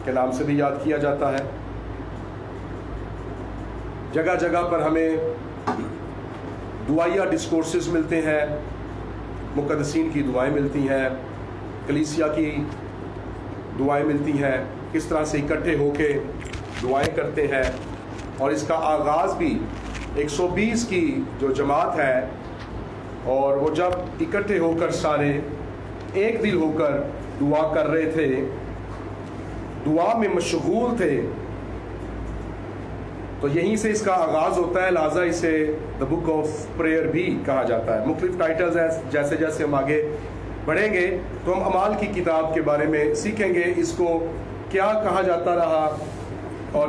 کے نام سے بھی یاد کیا جاتا ہے. جگہ جگہ پر ہمیں دعائیہ ڈسکورسز ملتے ہیں، مقدسین کی دعائیں ملتی ہیں، کلیسیا کی دعائیں ملتی ہیں، کس طرح سے اکٹھے ہو کے دعائیں کرتے ہیں. اور اس کا آغاز بھی 120 کی جو جماعت ہے، اور وہ جب اکٹھے ہو کر سارے ایک دل ہو کر دعا کر رہے تھے، دعا میں مشغول تھے، تو یہیں سے اس کا آغاز ہوتا ہے. لہٰذا اسے دا بک آف پریئر بھی کہا جاتا ہے. مختلف ٹائٹلز ہیں. جیسے جیسے ہم آگے بڑھیں گے تو ہم اعمال کی کتاب کے بارے میں سیکھیں گے، اس کو کیا کہا جاتا رہا اور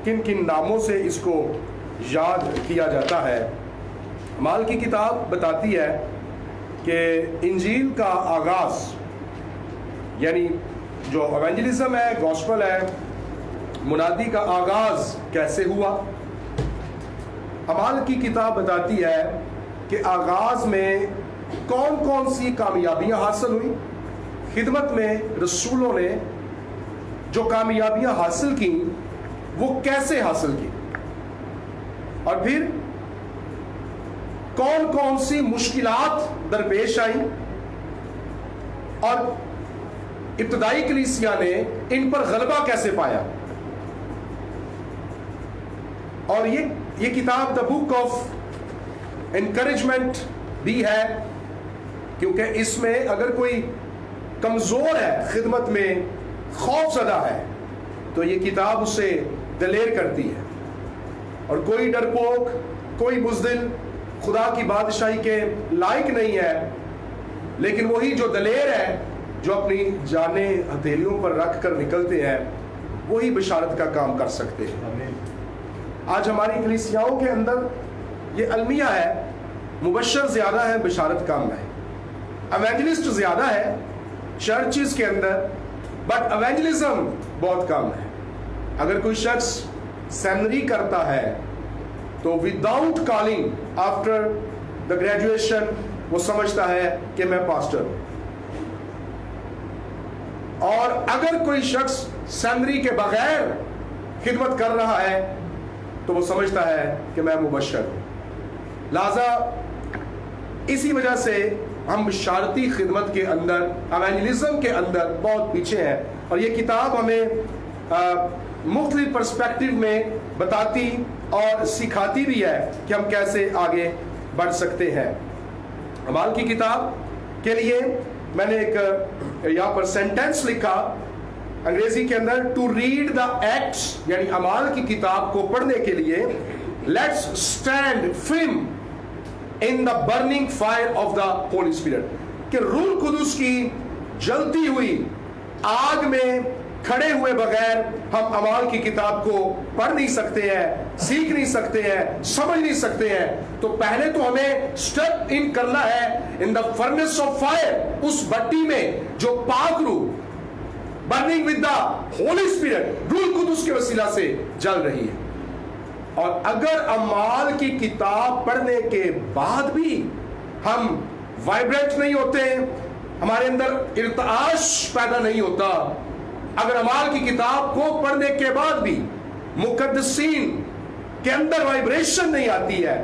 کن کن ناموں سے اس کو یاد کیا جاتا ہے. اعمال کی کتاب بتاتی ہے کہ انجیل کا آغاز، یعنی جو ایونجلزم ہے، گوسپل ہے، منادی کا آغاز کیسے ہوا. اعمال کی کتاب بتاتی ہے کہ آغاز میں کون کون سی کامیابیاں حاصل ہوئی. خدمت میں رسولوں نے جو کامیابیاں حاصل کی وہ کیسے حاصل کی، اور پھر کون کون سی مشکلات درپیش آئیں اور ابتدائی کلیسیا نے ان پر غلبہ کیسے پایا. اور یہ کتاب دا بک آف انکریجمنٹ بھی ہے، کیونکہ اس میں اگر کوئی کمزور ہے، خدمت میں خوف زدہ ہے، تو یہ کتاب اسے دلیر کرتی ہے. اور کوئی ڈرپوک، کوئی بزدل خدا کی بادشاہی کے لائق نہیں ہے، لیکن وہی جو دلیر ہے، جو اپنی جانیں ہتھیلیوں پر رکھ کر نکلتے ہیں، وہی بشارت کا کام کر سکتے ہیں. آج ہماری کلیسیاؤں کے اندر یہ المیہ ہے، مبشر زیادہ ہے، بشارت کم ہے. ایونجلسٹ زیادہ ہے چرچز کے اندر، بٹ ایونجلزم بہت کم ہے. اگر کوئی شخص سیمنری کرتا ہے تو without calling after the graduation وہ سمجھتا ہے کہ میں پاسٹر ہوں. اور اگر کوئی شخص سیمنری کے بغیر خدمت کر رہا ہے تو وہ سمجھتا ہے کہ میں مبشر ہوں. لہذا اسی وجہ سے ہم بشارتی خدمت کے اندر، ایونجلزم کے اندر بہت پیچھے ہیں. اور یہ کتاب ہمیں مختلف پرسپیکٹو میں بتاتی اور سکھاتی بھی ہے کہ ہم کیسے آگے بڑھ سکتے ہیں. اعمال کی کتاب کے لیے میں نے ایک یہاں پر سینٹینس لکھا انگریزی کے اندر، ٹو ریڈ دا ایکٹس، یعنی اعمال کی کتاب کو پڑھنے کے لیے let's stand firm in the burning fire of the Holy Spirit, کہ روح القدس کی جلتی ہوئی آگ میں کھڑے ہوئے بغیر ہم اعمال کی کتاب کو پڑھ نہیں سکتے ہیں، سیکھ نہیں سکتے ہیں، سمجھ نہیں سکتے ہیں. تو پہلے تو ہمیں اسٹیپ ان کرنا ہے in the furnace of fire, اس بٹی میں جو پاک روح burning with the Holy Spirit, روح القدس کے وسیلہ سے جل رہی ہے. اور اگر اعمال کی کتاب پڑھنے کے بعد بھی ہم وائبریٹ نہیں ہوتے، ہمارے اندر ارتعاش پیدا نہیں ہوتا، اگر اعمال کی کتاب کو پڑھنے کے بعد بھی مقدسین کے اندر وائبریشن نہیں آتی ہے،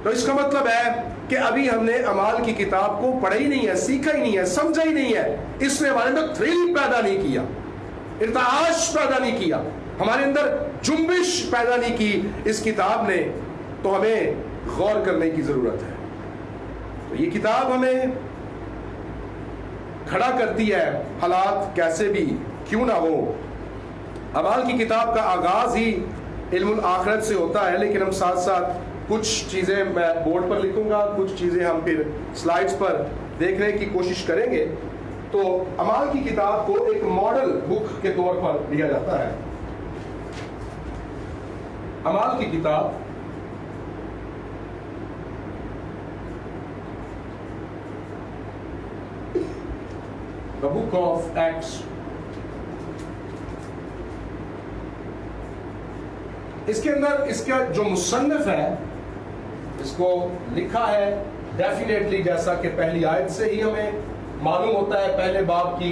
تو اس کا مطلب ہے کہ ابھی ہم نے اعمال کی کتاب کو پڑھا ہی نہیں ہے، سیکھا ہی نہیں ہے، سمجھا ہی نہیں ہے. اس نے ہمارے اندر تھرل پیدا نہیں کیا، ارتعاش پیدا نہیں کیا، ہمارے اندر جنبش پیدا نہیں کی اس کتاب نے. تو ہمیں غور کرنے کی ضرورت ہے. تو یہ کتاب ہمیں کھڑا کرتی ہے، حالات کیسے بھی کیوں نہ ہو. اعمال کی کتاب کا آغاز ہی علم الآخرت سے ہوتا ہے، لیکن ہم ساتھ ساتھ کچھ چیزیں میں بورڈ پر لکھوں گا، کچھ چیزیں ہم پھر سلائیڈز پر دیکھنے کی کوشش کریں گے. تو اعمال کی کتاب کو ایک ماڈل بک کے طور پر لیا جاتا ہے. اعمال کی کتاب The book of Acts. اس کے اندر اس کا جو مصنف ہے، اس کو لکھا ہے ڈیفینیٹلی، جیسا کہ پہلی آیت سے ہی ہمیں معلوم ہوتا ہے، پہلے باب کی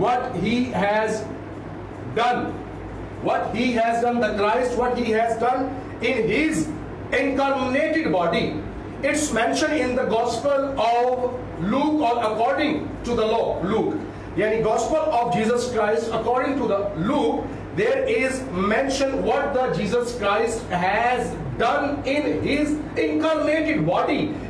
what he has done, the Christ, what he has done in his incarnated body. It's mentioned in the Gospel of Luke, or according to the law, Luke. Yani Gospel of Jesus Christ, according to the Luke, there is mentioned what the Jesus Christ has done in his incarnated body.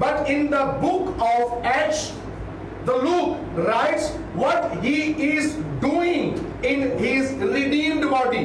but in the book of Acts, the Luke writes what he is doing in his redeemed body.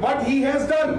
what he has done,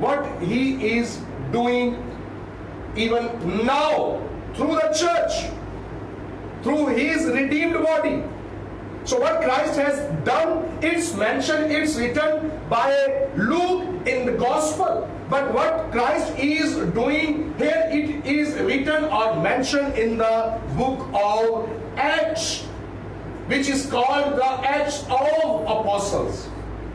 what he is doing even now through the church, through his redeemed body. So what Christ has done, it's mentioned, it's written by Luke in the gospel. But what Christ is doing here, it is written or mentioned in the book of Acts, which is called the Acts of Apostles.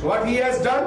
So what he has done,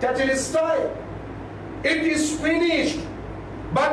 tetelestai, it is finished. But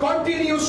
continuous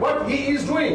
what he is doing,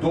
2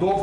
2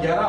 11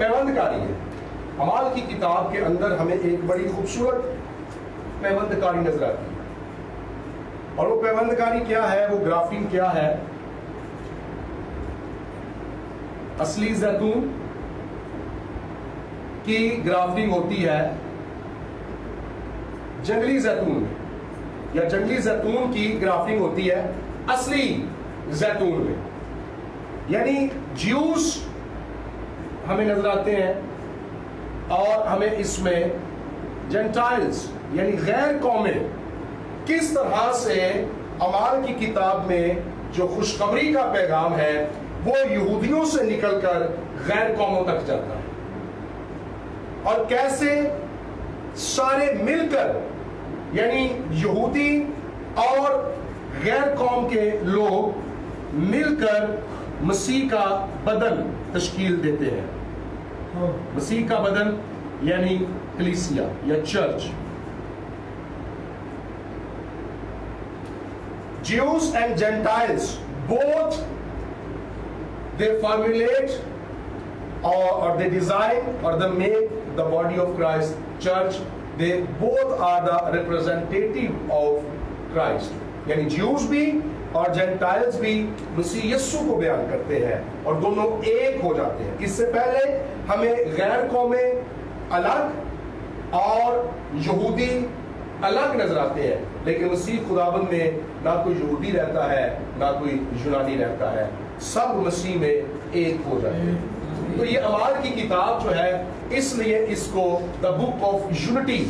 پیوند کاری ہے. اعمال کی کتاب کے اندر ہمیں ایک بڑی خوبصورت پیوند کاری نظر آتی ہے. اور وہ پیوند کاری کیا ہے, وہ گرافٹنگ کیا ہے؟ اصلی زیتون کی گرافٹنگ ہوتی ہے جنگلی زیتون میں, یا جنگلی زیتون کی گرافٹنگ ہوتی ہے اصلی زیتون میں. یعنی جیوز ہمیں نظر آتے ہیں, اور ہمیں اس میں جینٹائلز یعنی غیر قومیں کس طرح سے اعمال کی کتاب میں جو خوشخبری کا پیغام ہے وہ یہودیوں سے نکل کر غیر قوموں تک جاتا ہے, اور کیسے سارے مل کر یعنی یہودی اور غیر قوم کے لوگ مل کر مسیح کا بدن تشکیل دیتے ہیں. مسیح کا بدن یعنی کلیسیا یا church. Jews and Gentiles both they formulate or they design or they make the body of Christ, church. They both are the representative of Christ. یعنی Jews بھی اور Gentiles بھی مسیح یسوع کو بیان کرتے ہیں اور دونوں ایک ہو جاتے ہیں. اس سے پہلے ہمیں غیر قومیں الگ اور یہودی الگ نظر آتے ہیں, لیکن مسیح خداوند میں نہ کوئی یہودی رہتا ہے نہ کوئی یونانی رہتا ہے, سب مسیح میں ایک ہو جاتے ہیں. تو یہ اعمال کی کتاب جو ہے اس لیے اس کو دا بک آف یونٹی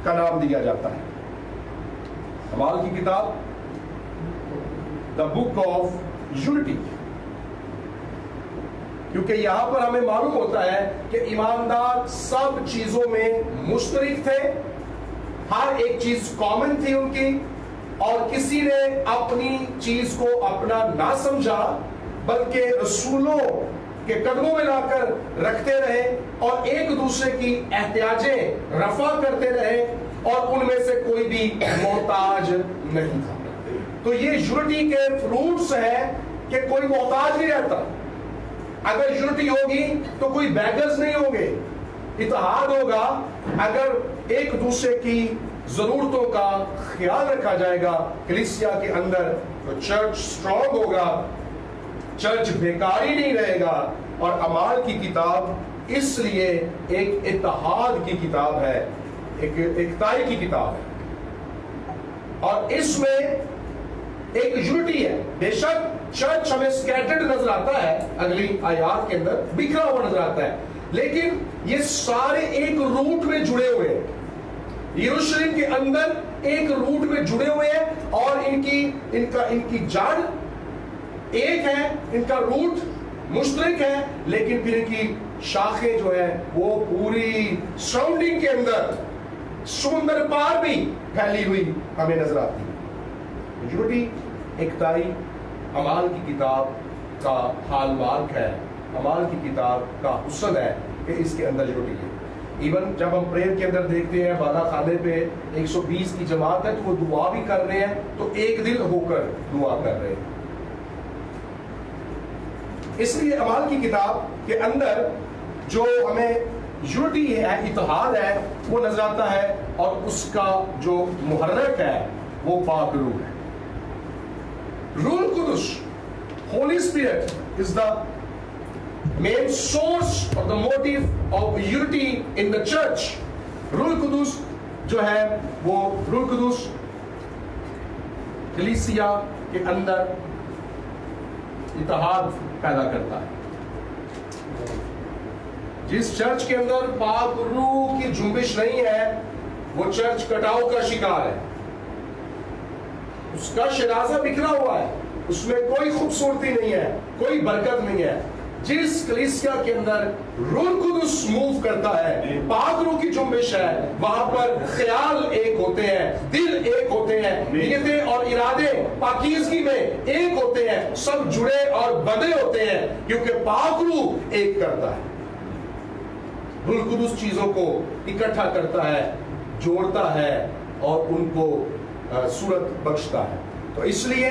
کا نام دیا جاتا ہے. اعمال کی کتاب دا بک آف یونٹی, کیونکہ یہاں پر ہمیں معلوم ہوتا ہے کہ ایماندار سب چیزوں میں مشترک تھے, ہر ایک چیز کامن تھی ان کی, اور کسی نے اپنی چیز کو اپنا نہ سمجھا بلکہ رسولوں کے قدموں میں لا کر رکھتے رہے اور ایک دوسرے کی احتیاجیں رفع کرتے رہے, اور ان میں سے کوئی بھی محتاج نہیں تھا. تو یہ یونٹی کے فروٹس ہیں کہ کوئی محتاج نہیں رہتا. اگر یونٹی ہوگی تو کوئی بیگرز نہیں ہوں گے, اتحاد ہوگا اگر ایک دوسرے کی ضرورتوں کا خیال رکھا جائے گا کلیسیا کے اندر, تو چرچ سٹرونگ ہوگا, چرچ بیکاری نہیں رہے گا. اور اعمال کی کتاب اس لیے ایک اتحاد کی کتاب ہے, ایک ایکتائی کی کتاب ہے, اور اس میں ایک یونٹی ہے. بے شک چرچ ہمیں سکیٹرڈ نظر آتا ہے, اگلی آیات کے اندر بکھرا ہوا نظر آتا ہے, لیکن یہ سارے ایک روٹ میں جڑے ہوئے ہیں. یروشلم کے اندر ایک روٹ میں جڑے ہوئے ہیں, اور ان کی جڑ ایک ہے, ان کا روٹ مشترک ہے, لیکن پھر ان کی شاخیں جو ہے وہ پوری سراؤنڈنگ کے اندر سمندر پار بھی پھیلی ہوئی ہمیں نظر آتی ہے. یونٹی ایکتائی اعمال کی کتاب کا ہال مارک ہے, اعمال کی کتاب کا حسن ہے کہ اس کے اندر یونٹی ہے. ایون جب ہم پریئر کے اندر دیکھتے ہیں بالا خانے پہ 120 کی جماعت ہے تو وہ دعا بھی کر رہے ہیں, تو ایک دل ہو کر دعا کر رہے ہیں. اس لیے اعمال کی کتاب کے اندر جو ہمیں یونٹی ہے, اتحاد ہے, وہ نظر آتا ہے, اور اس کا جو محرک ہے وہ پاک روح ہے. روح القدس, Holy Spirit is the main source or the motive of unity in the church. روح القدس جو ہے وہ روح القدس کلیسیا کے اندر اتحاد پیدا کرتا ہے. جس چرچ کے اندر پاک روح کی جنبش نہیں ہے وہ چرچ کٹاؤ کا شکار ہے, اس کا شرازہ بکھرا ہوا ہے, اس میں کوئی خوبصورتی نہیں ہے, کوئی برکت نہیں ہے. جس کلیسیا کے اندر روح القدس موو کرتا ہے, پاک روح کی جنبش ہے, وہاں پر خیال ایک ہوتے ہیں, دل ایک ہوتے ہیں, نیتیں اور ارادے پاکیزگی میں ایک ہوتے ہیں, سب جڑے اور بندھے ہوتے ہیں, کیونکہ پاک روح ایک کرتا ہے. روح القدس چیزوں کو اکٹھا کرتا ہے, جوڑتا ہے اور ان کو صورت بخشتا ہے. تو اس لیے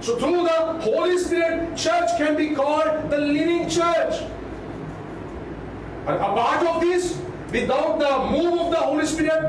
So through the Holy Spirit, church can be called the living church. And a part of this, without the move of the Holy Spirit,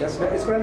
Yes, it's well.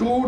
2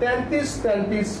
33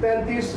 33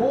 2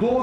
2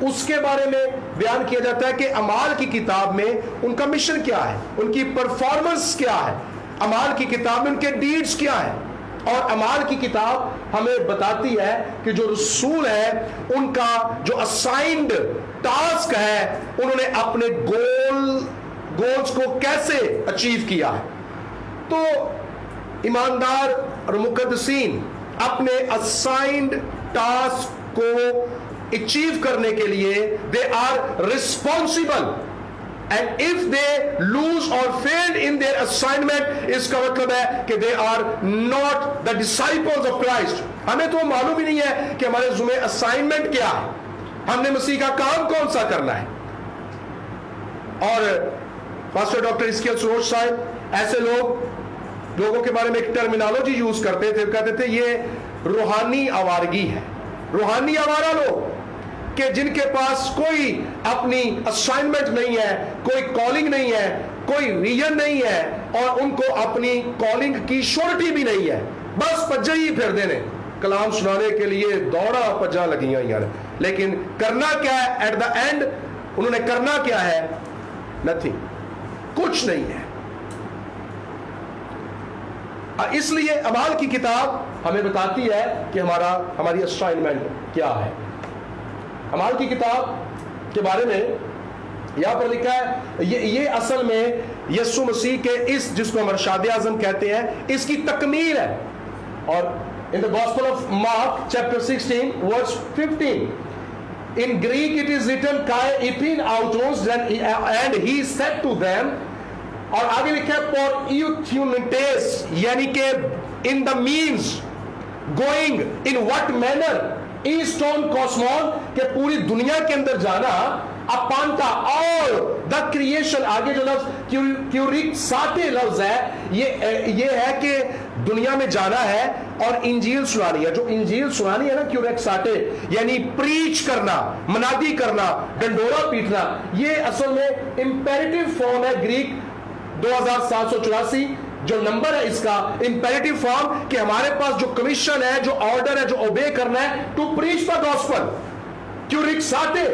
اس کے بارے میں بیان کیا جاتا ہے کہ اعمال کی کتاب میں ان کا مشن کیا ہے, ان کی پرفارمنس کیا ہے, اعمال کی کتاب میں ان کے ڈیڈز کیا ہے. اور اعمال کی کتاب ہمیں بتاتی ہے کہ جو رسول ہے ان کا جو اسائنڈ ٹاسک ہے, انہوں نے اپنے گولز کو کیسے اچیو کیا ہے. تو ایماندار اور مقدسین اپنے اسائنڈ ٹاسک کو اچیو کرنے کے لیے they are responsible, and if they lose or fail in their assignment, اس کا مطلب ہے کہ they are not the disciples of Christ. ہمیں تو معلوم ہی نہیں ہے کہ ہمارے ذمہ اسائنمنٹ کیا ہے, ہم نے مسیح کا کام کون سا کرنا ہے. اور پاسٹر ڈاکٹر اسکیل سروش صاحب ایسے لوگوں کے بارے میں ایک ٹرمینالوجی یوز کرتے تھے, کہتے تھے یہ روحانی آوارگی ہے. روحانی آوارہ لوگ کہ جن کے پاس کوئی اپنی اسائنمنٹ نہیں ہے, کوئی کالنگ نہیں ہے, کوئی ویژن نہیں ہے, اور ان کو اپنی کالنگ کی شورٹی بھی نہیں ہے, بس پجے ہی پھر دینے کلام سنانے کے لیے دوڑا پجا لگیاں یار. لیکن کرنا کیا ہے ایٹ دا اینڈ, انہوں نے کرنا کیا ہے, نتھنگ, کچھ نہیں ہے. اس لیے اعمال کی کتاب ہمیں بتاتی ہے کہ ہماری اسائنمنٹ کیا ہے. اعمال کی کتاب کے بارے میں یہاں پر لکھا ہے, یہ اصل میں یسوع مسیح کے اس جس کو ہم ارشاد اعظم کہتے ہیں اس کی تکمیل ہے. اور in the Gospel of Mark chapter 16 verse 15 in Greek it is written kai epin autos and he said to them, اور آگے لکھا ہے for euthunites, یعنی کہ in the means going in what manner ایسٹون کوسمون, کہ پوری دنیا کے اندر جانا, اپانتا اور دا کریشن, آگے جو لفظ کیوریک ساتے لفظ ہے یہ ہے کہ دنیا میں جانا ہے اور انجیل سنانی ہے. جو انجیل سنانی ہے نا کیوریک ساتے, یعنی پریچ کرنا, منادی کرنا, ڈنڈورا پیٹنا, یہ اصل میں امپیریٹیو فارم ہے گریک 2784 جو نمبر ہے اس کا امپیریٹیو فارم, کہ ہمارے پاس جو کمیشن ہے, جو آرڈر ہے, جو اوبے کرنا ہے, ٹو پریچ دا گاسپل. کیورک ساتے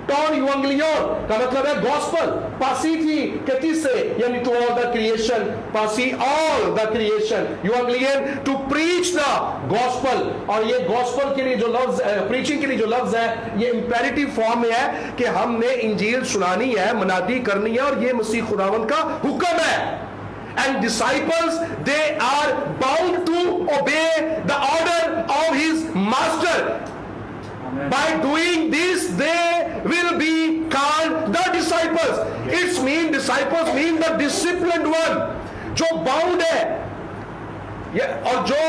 ٹون ایوانگلیون کا مطلب ہے گاسپل, پاسی تھی کتی سے, یعنی ٹو آل دا کریشن, پاسی آل دا کریشن, ایوانگلین ٹو پریچ دا گاسپل. اور یہ گاسپل کے لیے جو لفظ, پریچنگ کے لیے جو لفظ ہے, یہ امپیریٹیو فارم میں ہے کہ ہم نے انجیل سنانی ہے, منادی کرنی ہے, اور یہ مسیح خداوند کا حکم ہے. And disciples, they are bound to obey the order of his master. Amen. By doing this, they will be called the disciples. It's mean disciples mean the disciplined one. جو bound ہے, اور جو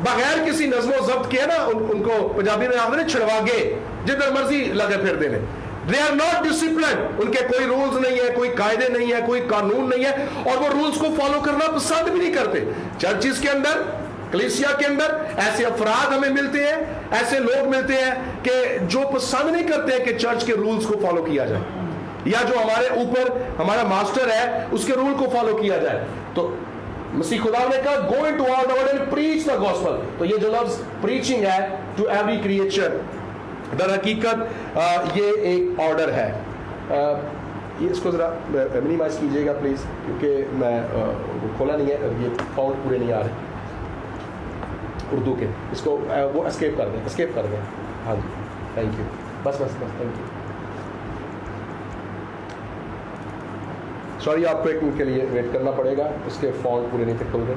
بغیر کسی نظم و ضبط کے نا, ان کو پنجابی میں آتے ہیں چھڑوا گے, جدھر مرضی لگے پھر دینے. They are not disciplined. ان کے کوئی رولز نہیں ہے, کوئی قاعدے نہیں ہے, کوئی قانون نہیں ہے, اور وہ رولز کو فالو کرنا پسند بھی نہیں کرتے. چرچز کے اندر, کلیسیا کے اندر ایسے افراد ہمیں ملتے ہیں, ایسے لوگ ملتے ہیں کہ جو پسند نہیں کرتے ہیں کہ چرچ کے رولز کو فالو کیا جائے, یا جو ہمارے اوپر ہمارا ماسٹر ہے اس کے رول کو فالو کیا جائے. تو مسیح خدا نے کہا go into all the world and preach the gospel. تو یہ جو لفظ preaching ہے to every creature, در حقیقت یہ ایک آرڈر ہے. یہ اس کو ذرا منیمائز کیجیے گا پلیز, کیونکہ میں کھولا نہیں ہے, یہ فاؤنٹ پورے نہیں آ رہے اردو کے. اس کو وہ اسکیپ کر دیں. ہاں جی, تھینک یو, بس تھینک یو. سوری, آپ کو ایک منٹ کے لیے ویٹ کرنا پڑے گا, اس کے فاؤنٹ پورے نہیں تھے کھل رہے,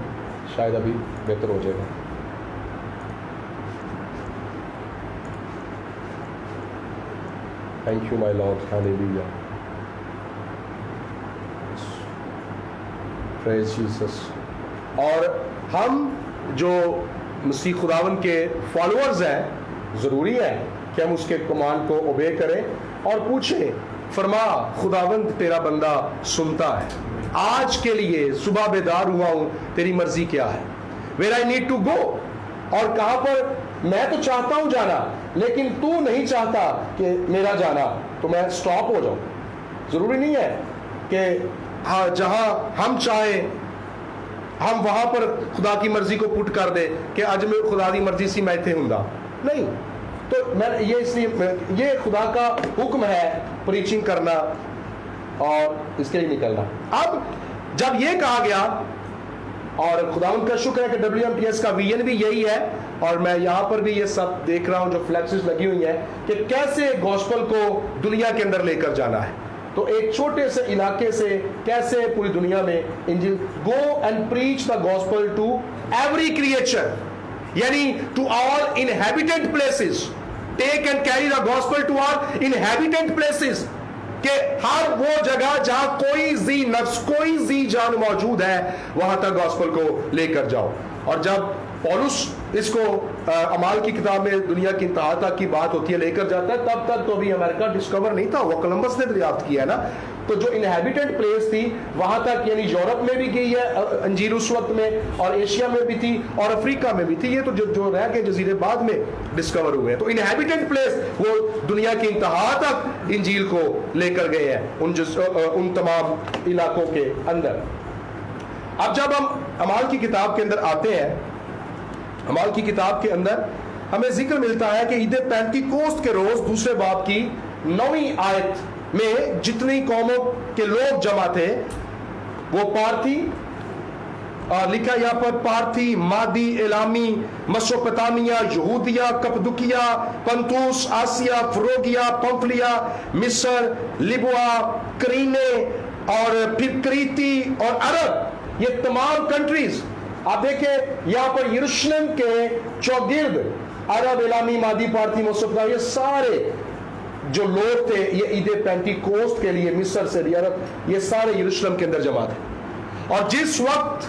شاید ابھی بہتر ہو جائے گا. Thank you, my Lord. Hallelujah. Praise Jesus. اور ہم جو مسیح خداوند کے فالوورز ہیں, ضروری ہے کہ ہم اس کے کمانڈ کو اوبے کریں اور پوچھیں, فرما خداوند تیرا بندہ سنتا ہے, آج کے لیے صبح بیدار ہوا ہوں, تیری مرضی کیا ہے, where I need to go, اور کہاں پر میں تو چاہتا ہوں جانا لیکن تو نہیں چاہتا کہ میرا جانا, تو میں سٹاپ ہو جاؤں. ضروری نہیں ہے کہ جہاں ہم چاہیں ہم وہاں پر خدا کی مرضی کو پٹ کر دے کہ اج میں خدا کی مرضی سی میں ایتھے ہوندا. نہیں, تو میں یہ اس لیے یہ خدا کا حکم ہے پریچنگ کرنا اور اس کے لیے نکلنا. اب جب یہ کہا گیا, اور خداوند کا شکر ہے کہ WMTS کا ویژن بھی یہی ہے, اور میں یہاں پر بھی یہ سب دیکھ رہا ہوں جو فلیکسز لگی ہوئی ہیں کہ کیسے گوسپل کو دنیا کے اندر لے کر جانا ہے. تو ایک چھوٹے سے علاقے سے کیسے پوری دنیا میں انجیل, go and preach the gospel to every creature, یعنی to all inhabitant places, take and carry the gospel to all inhabitant places, کہ ہر وہ جگہ جہاں کوئی ذی نفس, کوئی ذی جان موجود ہے, وہاں تک گوسپل کو لے کر جاؤ. اور جب پولس اس کو اعمال کی کتاب میں دنیا کی انتہا تک کی بات ہوتی ہے لے کر جاتا ہے, تب تک تو ابھی امریکہ ڈسکور نہیں تھا, وہ کولمبس نے دریافت کیا ہے نا. تو جو انہیبیٹنٹ پلیس تھی وہاں تک, یعنی یورپ میں بھی گئی ہے انجیل اس وقت میں, اور ایشیا میں بھی تھی, اور افریقہ میں بھی تھی. یہ تو جو رہ کے جزیرے بعد میں ڈسکور ہوئے ہیں. تو انہیبیٹنٹ پلیس وہ دنیا کی انتہا تک انجیل کو لے کر گئے ہیں ان تمام علاقوں کے اندر. اب جب ہم اعمال کی کتاب کے اندر آتے ہیں, اعمال کی کتاب کے اندر ہمیں ذکر ملتا ہے کہ عید پینتیکوست کے روز دوسرے باب کی 9ویں آیت میں جتنی قوموں کے لوگ جمع تھے وہ پارتھی, لکھا یہاں پر پارتھی, مادی, الامی, مسوپتامیہ, یہودیہ, کپدوکیہ, پنتوس, آسیا, فروگیا, پمفلیا, مصر, لیبوا, کرینے, اور پھر کریتی اور عرب, یہ تمام کنٹریز. آپ دیکھیں یہاں پر یروشلم کے چوگرد عرب, الامی, مادی, پارتھی, مسوپتامیہ, یہ سارے جو لوگ تھے یہ عید پینتیکوست کے لیے مصر سے عرب, یہ سارے یروشلم کے اندر جمع تھے. اور جس وقت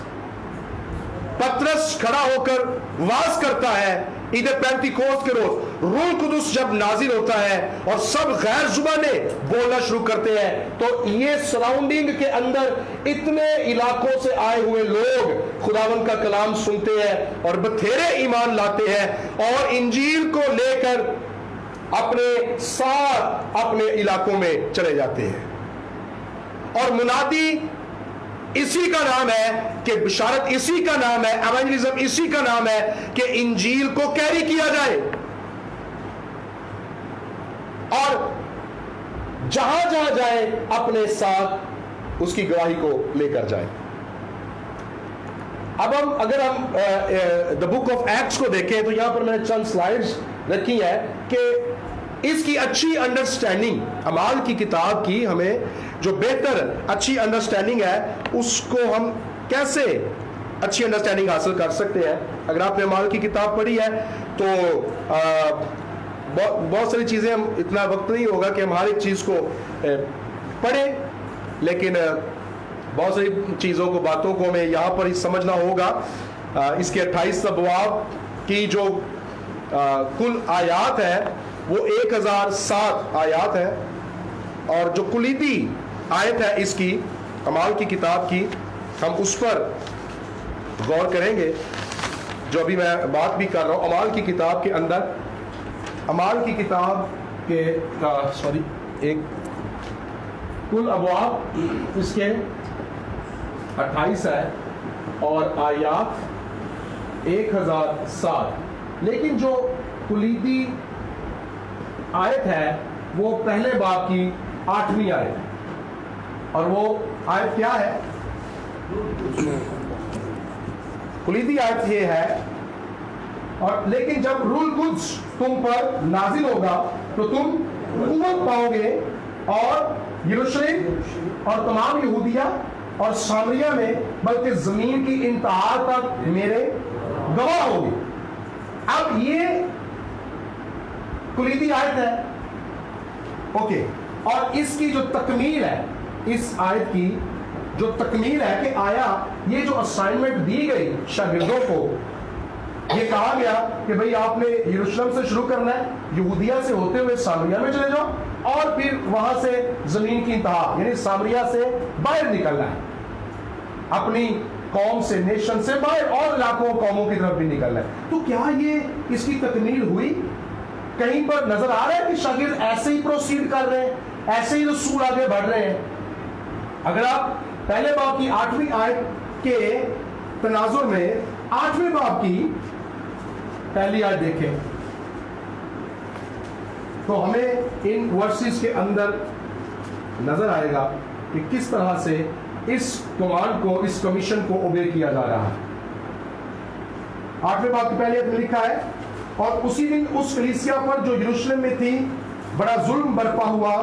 پترس کھڑا ہو کر واز کرتا ہے عید پینتیکوست کے روز, روح القدس جب نازل ہوتا ہے اور سب غیر زبانیں بولنا شروع کرتے ہیں, تو یہ سراؤنڈنگ کے اندر اتنے علاقوں سے آئے ہوئے لوگ خداوند کا کلام سنتے ہیں اور بتھیرے ایمان لاتے ہیں, اور انجیل کو لے کر اپنے ساتھ اپنے علاقوں میں چلے جاتے ہیں. اور منادی اسی کا نام ہے کہ بشارت اسی کا نام ہے, ایونجلزم اسی کا نام ہے کہ انجیل کو کیری کیا جائے اور جہاں جہاں جائے اپنے ساتھ اس کی گواہی کو لے کر جائے. اب اگر ہم دا بک آف ایکٹس کو دیکھیں تو یہاں پر میں نے چند سلائیڈز رکھی ہے کہ اس کی اچھی انڈرسٹینڈنگ, اعمال کی کتاب کی ہمیں جو بہتر اچھی انڈرسٹینڈنگ ہے اس کو ہم کیسے اچھی انڈرسٹینڈنگ حاصل کر سکتے ہیں. اگر آپ نے اعمال کی کتاب پڑھی ہے تو بہت ساری چیزیں, ہم اتنا وقت نہیں ہوگا کہ ہم ہر ایک چیز کو پڑھیں, لیکن بہت ساری چیزوں کو, باتوں کو ہمیں یہاں پر ہی سمجھنا ہوگا. اس کے 28 ابواب کی جو کل آیات ہے وہ 1007 آیات ہے, اور جو کلیدی آیت ہے اس کی اعمال کی کتاب کی, ہم اس پر غور کریں گے جو ابھی میں بات بھی کر رہا ہوں. اعمال کی کتاب کے اندر, اعمال کی کتاب کے ایک کل ابواب اس کے 28 ہے اور آیات 1007, لیکن جو کلیدی آیت ہے وہ پہلے باب کی 8ویں آیت ہے, اور وہ آیت کیا ہے؟ کلیدی آیت یہ ہے, اور لیکن جب روح القدس تم پر نازل ہوگا تو تم قوت پاؤ گے, اور یروشلم اور تمام یہودیہ اور سامریہ میں بلکہ زمین کی انتہا تک میرے گواہ ہوگے. اب یہ کلیدی آیت ہے, اوکے, اور اس کی جو تکمیل ہے, اس آیت کی جو تکمیل ہے کہ آیا یہ جو اسائنمنٹ دی گئی شاگردوں کو, یہ کہا گیا کہ بھئی آپ نے یروشلم سے شروع کرنا ہے, یہودیہ سے ہوتے ہوئے سامریہ میں چلے جاؤ, اور پھر وہاں سے زمین کی انتہا یعنی سامریہ سے باہر نکلنا ہے, اپنی قوم سے, نیشن سے باہر اور علاقوں قوموں کی طرف بھی نکلنا ہے. تو کیا یہ اس کی تکمیل ہوئی؟ کہیں پر نظر آ رہا ہے کہ شاگرد ایسے ہی پروسیڈ کر رہے ہیں, ایسے ہی رسول آگے بڑھ رہے ہیں؟ اگر آپ پہلے باب کی 8ویں آیت کے تناظر میں 8ویں باب کی پہلی آیت دیکھیں, تو ہمیں ان ورسز کے اندر نظر آئے گا کہ کس طرح سے اس کمانڈ کو، اس کمیشن کو اوبے کیا جا رہا ہے۔ 8ویں باب کی پہلی آیت میں لکھا ہے، اور اسی دن اس کلیسیا پر جو یروشلم میں تھی بڑا ظلم برپا ہوا،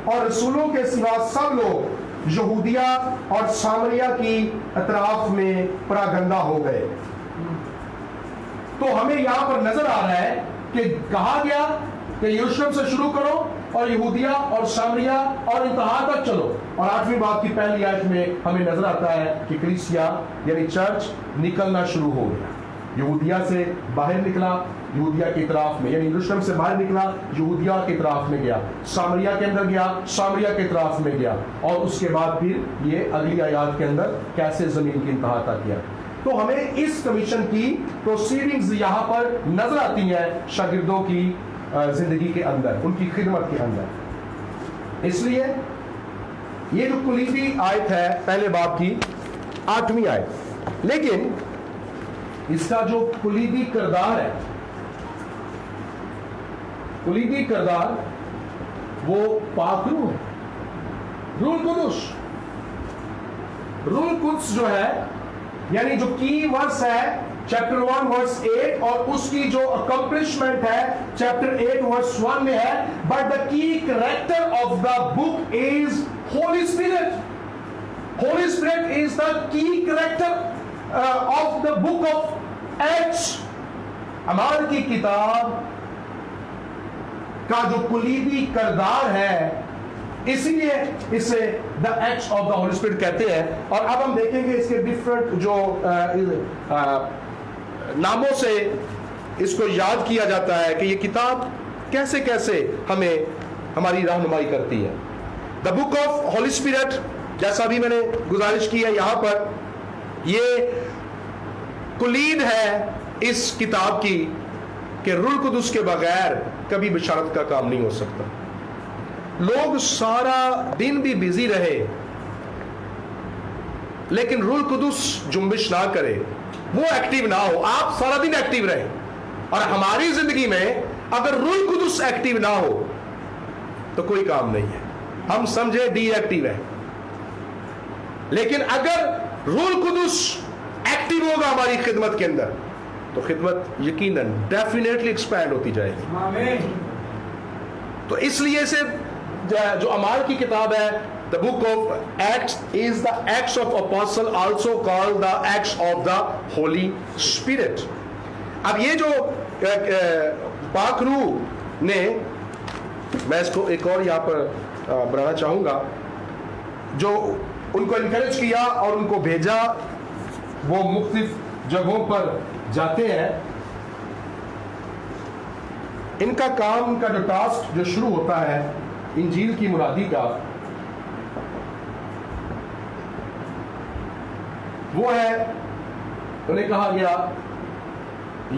اور رسولوں کے سوا سب لوگ یہودیہ اور سامریہ کی اطراف میں پراگندہ ہو گئے۔ تو ہمیں یہاں پر نظر آ رہا ہے کہ کہا گیا کہ یروشلم سے شروع کرو اور یہودیہ اور سامریہ اور انتہا تک چلو، اور 8ویں باب کی پہلی آیت میں ہمیں نظر آتا ہے کہ کلیسیا یعنی چرچ نکلنا شروع ہو گیا، یہودیہ سے باہر نکلا، یہودیہ کی طرف میں، یعنی یروشلم سے باہر نکلا، یہودیہ کی طرف میں گیا، سامریہ کے اندر گیا، سامریہ کی طرف میں گیا، اور اس کے بعد پھر یہ اگلی آیات کے اندر کیسے زمین کی انتہا تک گیا۔ تو ہمیں اس کمیشن کی پروسیڈنگز یہاں پر نظر آتی ہیں شاگردوں کی زندگی کے اندر، ان کی خدمت کے اندر۔ اس لیے یہ جو کلیدی آیت ہے پہلے باب کی 8ویں آیت، لیکن اس کا جو کلیدی کردار ہے، کلیدی کردار وہ پاک روح ہے، روح القدس۔ روح القدس جو ہے، یعنی جو کی ورس ہے چیپٹر 1 ورس 8، اور اس کی جو اکمپلشمنٹ ہے چیپٹر 8 ورس 1 میں ہے، but the key character of the book is Holy Spirit. Holy Spirit is the key character of the book of Acts. اعمال کی کتاب کا جو کلیدی کردار ہے، اسی لیے اسے the Acts of the Holy Spirit کہتے ہیں۔ اور اب ہم دیکھیں گے اس کے ڈفرنٹ جو ناموں سے اس کو یاد کیا جاتا ہے کہ یہ کتاب کیسے کیسے ہمیں ہماری رہنمائی کرتی ہے۔ دا بک آف ہولی اسپرٹ، جیسا بھی میں نے گزارش کی ہے یہاں پر، یہ کلید ہے اس کتاب کی کہ روح القدس کے بغیر کبھی بشارت کا کام نہیں ہو سکتا۔ لوگ سارا دن بھی بزی رہے لیکن روح القدس جنبش نہ کرے، وہ ایکٹیو نہ ہو، آپ سارا دن ایکٹیو رہیں، اور ہماری زندگی میں اگر روح القدس ایکٹیو نہ ہو تو کوئی کام نہیں ہے، ہم سمجھے ڈی ایکٹیو ہے۔ لیکن اگر روح القدس ایکٹیو ہوگا ہماری خدمت کے اندر تو خدمت یقیناً ڈیفینیٹلی ایکسپینڈ ہوتی جائے گی۔ تو اس لیے سے جو اعمال کی کتاب ہے، the book of Acts is the Acts of Apostle, also called the Acts of the Holy Spirit۔ اب یہ جو پاک روح نے، میں اس کو ایک اور یہاں پر بنانا چاہوں گا، جو ان کو انکریج کیا اور ان کو بھیجا، وہ مختلف جگہوں پر جاتے ہیں۔ ان کا کام، ان کا جو ٹاسک جو شروع ہوتا ہے انجیل کی مرادی کا، وہ ہے، انہیں کہا گیا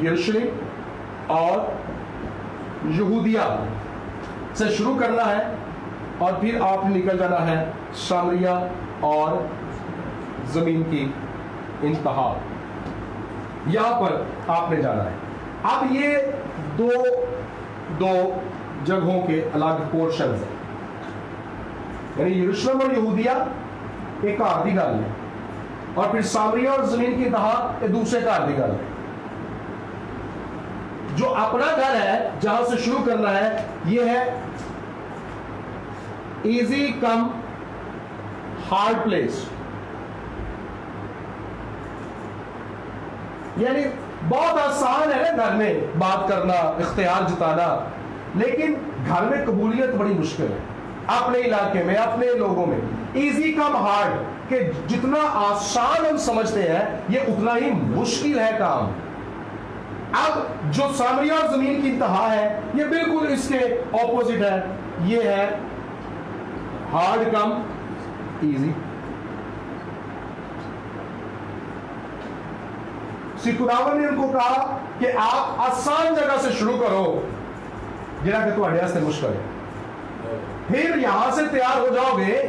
یروشلم اور یہودیہ سے شروع کرنا ہے، اور پھر آپ نے نکل جانا ہے سامریہ اور زمین کی انتہا، یہاں پر آپ نے جانا ہے۔ اب یہ دو جگہوں کے الگ پورشنز ہیں، یعنی یروشلم اور یہودیہ ایک عارضی گل ہے، اور پھر سامریہ اور زمین کی انتہا ایک دوسرے کا عارضی گل ہے۔ جو اپنا گھر ہے جہاں سے شروع کرنا ہے، یہ ہے ایزی کم ہارڈ پلیس، یعنی بہت آسان ہے نا گھر میں بات کرنا، اختیار جتانا، لیکن گھر میں قبولیت بڑی مشکل ہے، اپنے علاقے میں، اپنے لوگوں میں۔ ایزی کم ہارڈ، کہ جتنا آسان ہم سمجھتے ہیں یہ اتنا ہی مشکل ہے کام۔ اب جو سامریہ اور زمین کی انتہا ہے، یہ بالکل اس کے اپوزٹ ہے، یہ ہے ہارڈ کم ایزی۔ خداوند نے ان کو کہا کہ آپ آسان جگہ سے شروع کرو جہاں کہ تہاڈے واسطے مشکل ہے، پھر یہاں سے تیار ہو جاؤ گے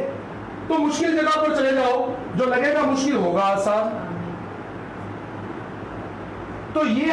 تو مشکل جگہ پر چلے جاؤ، جو لگے گا مشکل ہوگا آسان۔ تو یہ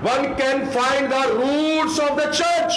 one can find the roots of the church।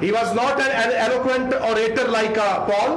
He was not an eloquent orator like Paul,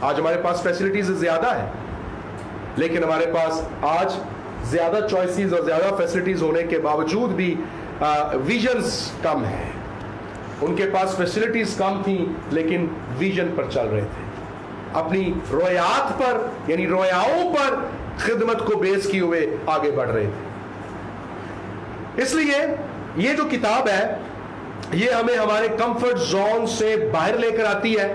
آج ہمارے پاس فیسلٹیز زیادہ ہے، لیکن ہمارے پاس آج زیادہ چوائسیز اور زیادہ فیسلٹیز ہونے کے باوجود بھی ویژنز کم ہیں. ان کے پاس فیسلٹیز کم تھیں لیکن ویژن پر چل رہے تھے، اپنی رویات پر یعنی رویاؤں پر خدمت کو بیس کیے ہوئے آگے بڑھ رہے تھے. اس لیے یہ جو کتاب ہے یہ ہمیں ہمارے کمفرٹ زون سے باہر لے کر آتی ہے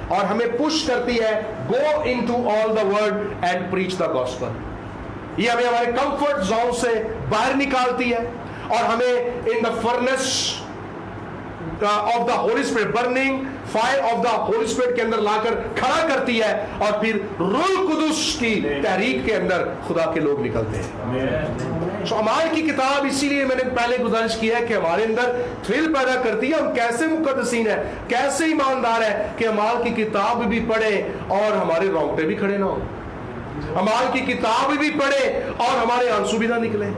اور ہمیں پش کرتی ہے go into all the world and preach the gospel. یہ ہمیں ہمارے کمفرٹ زون سے باہر نکالتی ہے اور ہمیں in the furnace of the Holy Spirit, burning fire of the Holy Spirit کے اندر لا کر کھڑا کرتی ہے اور پھر روح القدس کی تحریک کے اندر خدا کے لوگ نکلتے ہیں. تو اعمال کی کتاب اسی لیے میں نے پہلے گزارش کیا ہے کہ ہمارے اندر تھرل پیدا کرتی ہے. ہم کیسے مقدسین ہیں، کیسے ایماندار ہیں کہ اعمال کی کتاب بھی پڑھیں اور ہمارے رونگٹے بھی کھڑے نہ ہوں، اعمال کی کتاب بھی پڑھیں اور ہمارے آنسو بھی نہ نکلیں،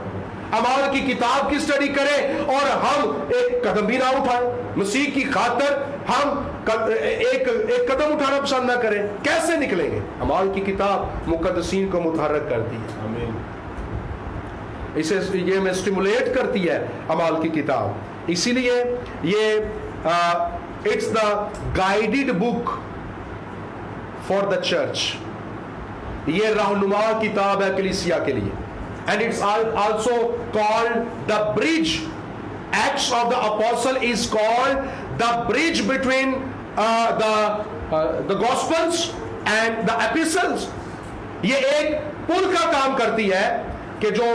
اعمال کی کتاب کی اسٹڈی کریں اور ہم ایک قدم بھی نہ اٹھائیں، مسیح کی خاطر ہم ایک قدم اٹھانا پسند نہ کریں. کیسے نکلیں گے؟ اعمال کی کتاب مقدسین کو متحرک کرتی ہے، اسے یہ میں اسٹیمولیٹ کرتی ہے اعمال کی کتاب. اسی لیے یہ it's the guided book for the church, یہ رہنما کتاب ہے کلیسیا کے لیے. And it's also called the bridge. Acts of the Apostle is called the bridge between the Gospels and the Epistles. یہ ایک پل کا کام کرتی ہے کہ جو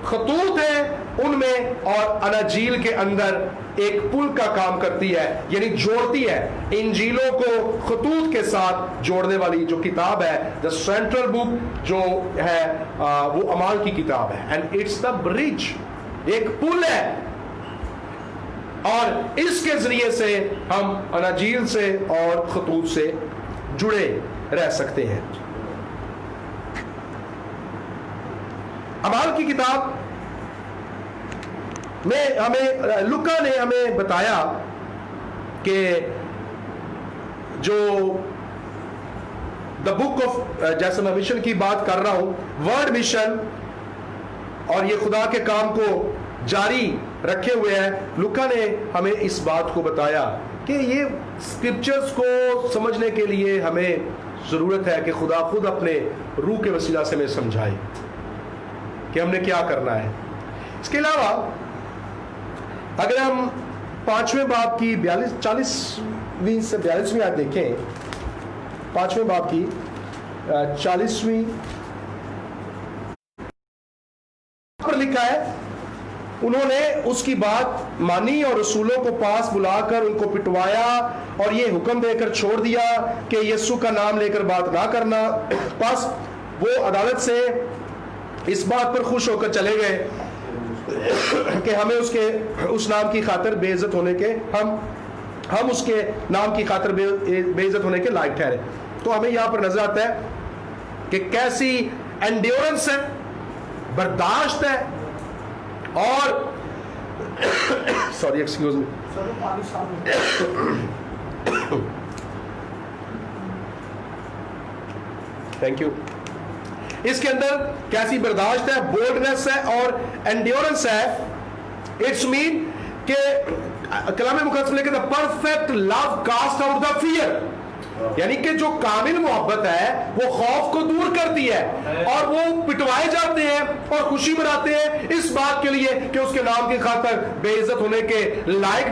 خطوط ہیں ان میں اور اناجیل کے اندر ایک پل کا کام کرتی ہے، یعنی جوڑتی ہے انجیلوں کو خطوط کے ساتھ جوڑنے والی جو کتاب ہے. دا سینٹرل بک جو ہے وہ اعمال کی کتاب ہے. اینڈ اٹس دا برج، ایک پل ہے اور اس کے ذریعے سے ہم اناجیل سے اور خطوط سے جڑے رہ سکتے ہیں. اعمال کی کتاب میں ہمیں لوکا نے ہمیں بتایا کہ جو دا بک آف، جیسے میں مشن کی بات کر رہا ہوں، ورڈ مشن اور یہ خدا کے کام کو جاری رکھے ہوئے ہیں. لوکا نے ہمیں اس بات کو بتایا کہ یہ اسکرپچرز کو سمجھنے کے لیے ہمیں ضرورت ہے کہ خدا خود اپنے روح کے وسیلہ سے ہمیں سمجھائے کہ ہم نے کیا کرنا ہے. اس کے علاوہ اگر ہم 5ویں باب کی 40ویں سے 42ویں آیت دیکھیں، 5ویں باب کی 40ویں پر لکھا ہے انہوں نے اس کی بات مانی اور رسولوں کو پاس بلا کر ان کو پٹوایا اور یہ حکم دے کر چھوڑ دیا کہ یسوع کا نام لے کر بات نہ کرنا. پس وہ عدالت سے اس بات پر خوش ہو کر چلے گئے کہ ہمیں اس نام کی خاطر بے عزت ہونے کے ہم اس کے نام کی خاطر بے عزت ہونے کے لائق ٹھہرے. تو ہمیں یہاں پر نظر آتا ہے کہ کیسی انڈیورنس ہے، برداشت ہے اور sorry excuse me thank you. اس کے اندر کیسی برداشت ہے، بولڈنس ہے اور انڈیورنس ہے. اٹس مین کہ کلام مقدس میں لکھا تھا perfect love cast out the fear, یعنی کہ جو کامل محبت ہے وہ خوف کو دور کرتی ہے اور وہ پٹوائے جاتے ہیں اور خوشی مناتے ہیں اس بات کے لیے کہ اس کے نام کی خاطر بے عزت ہونے کے لائق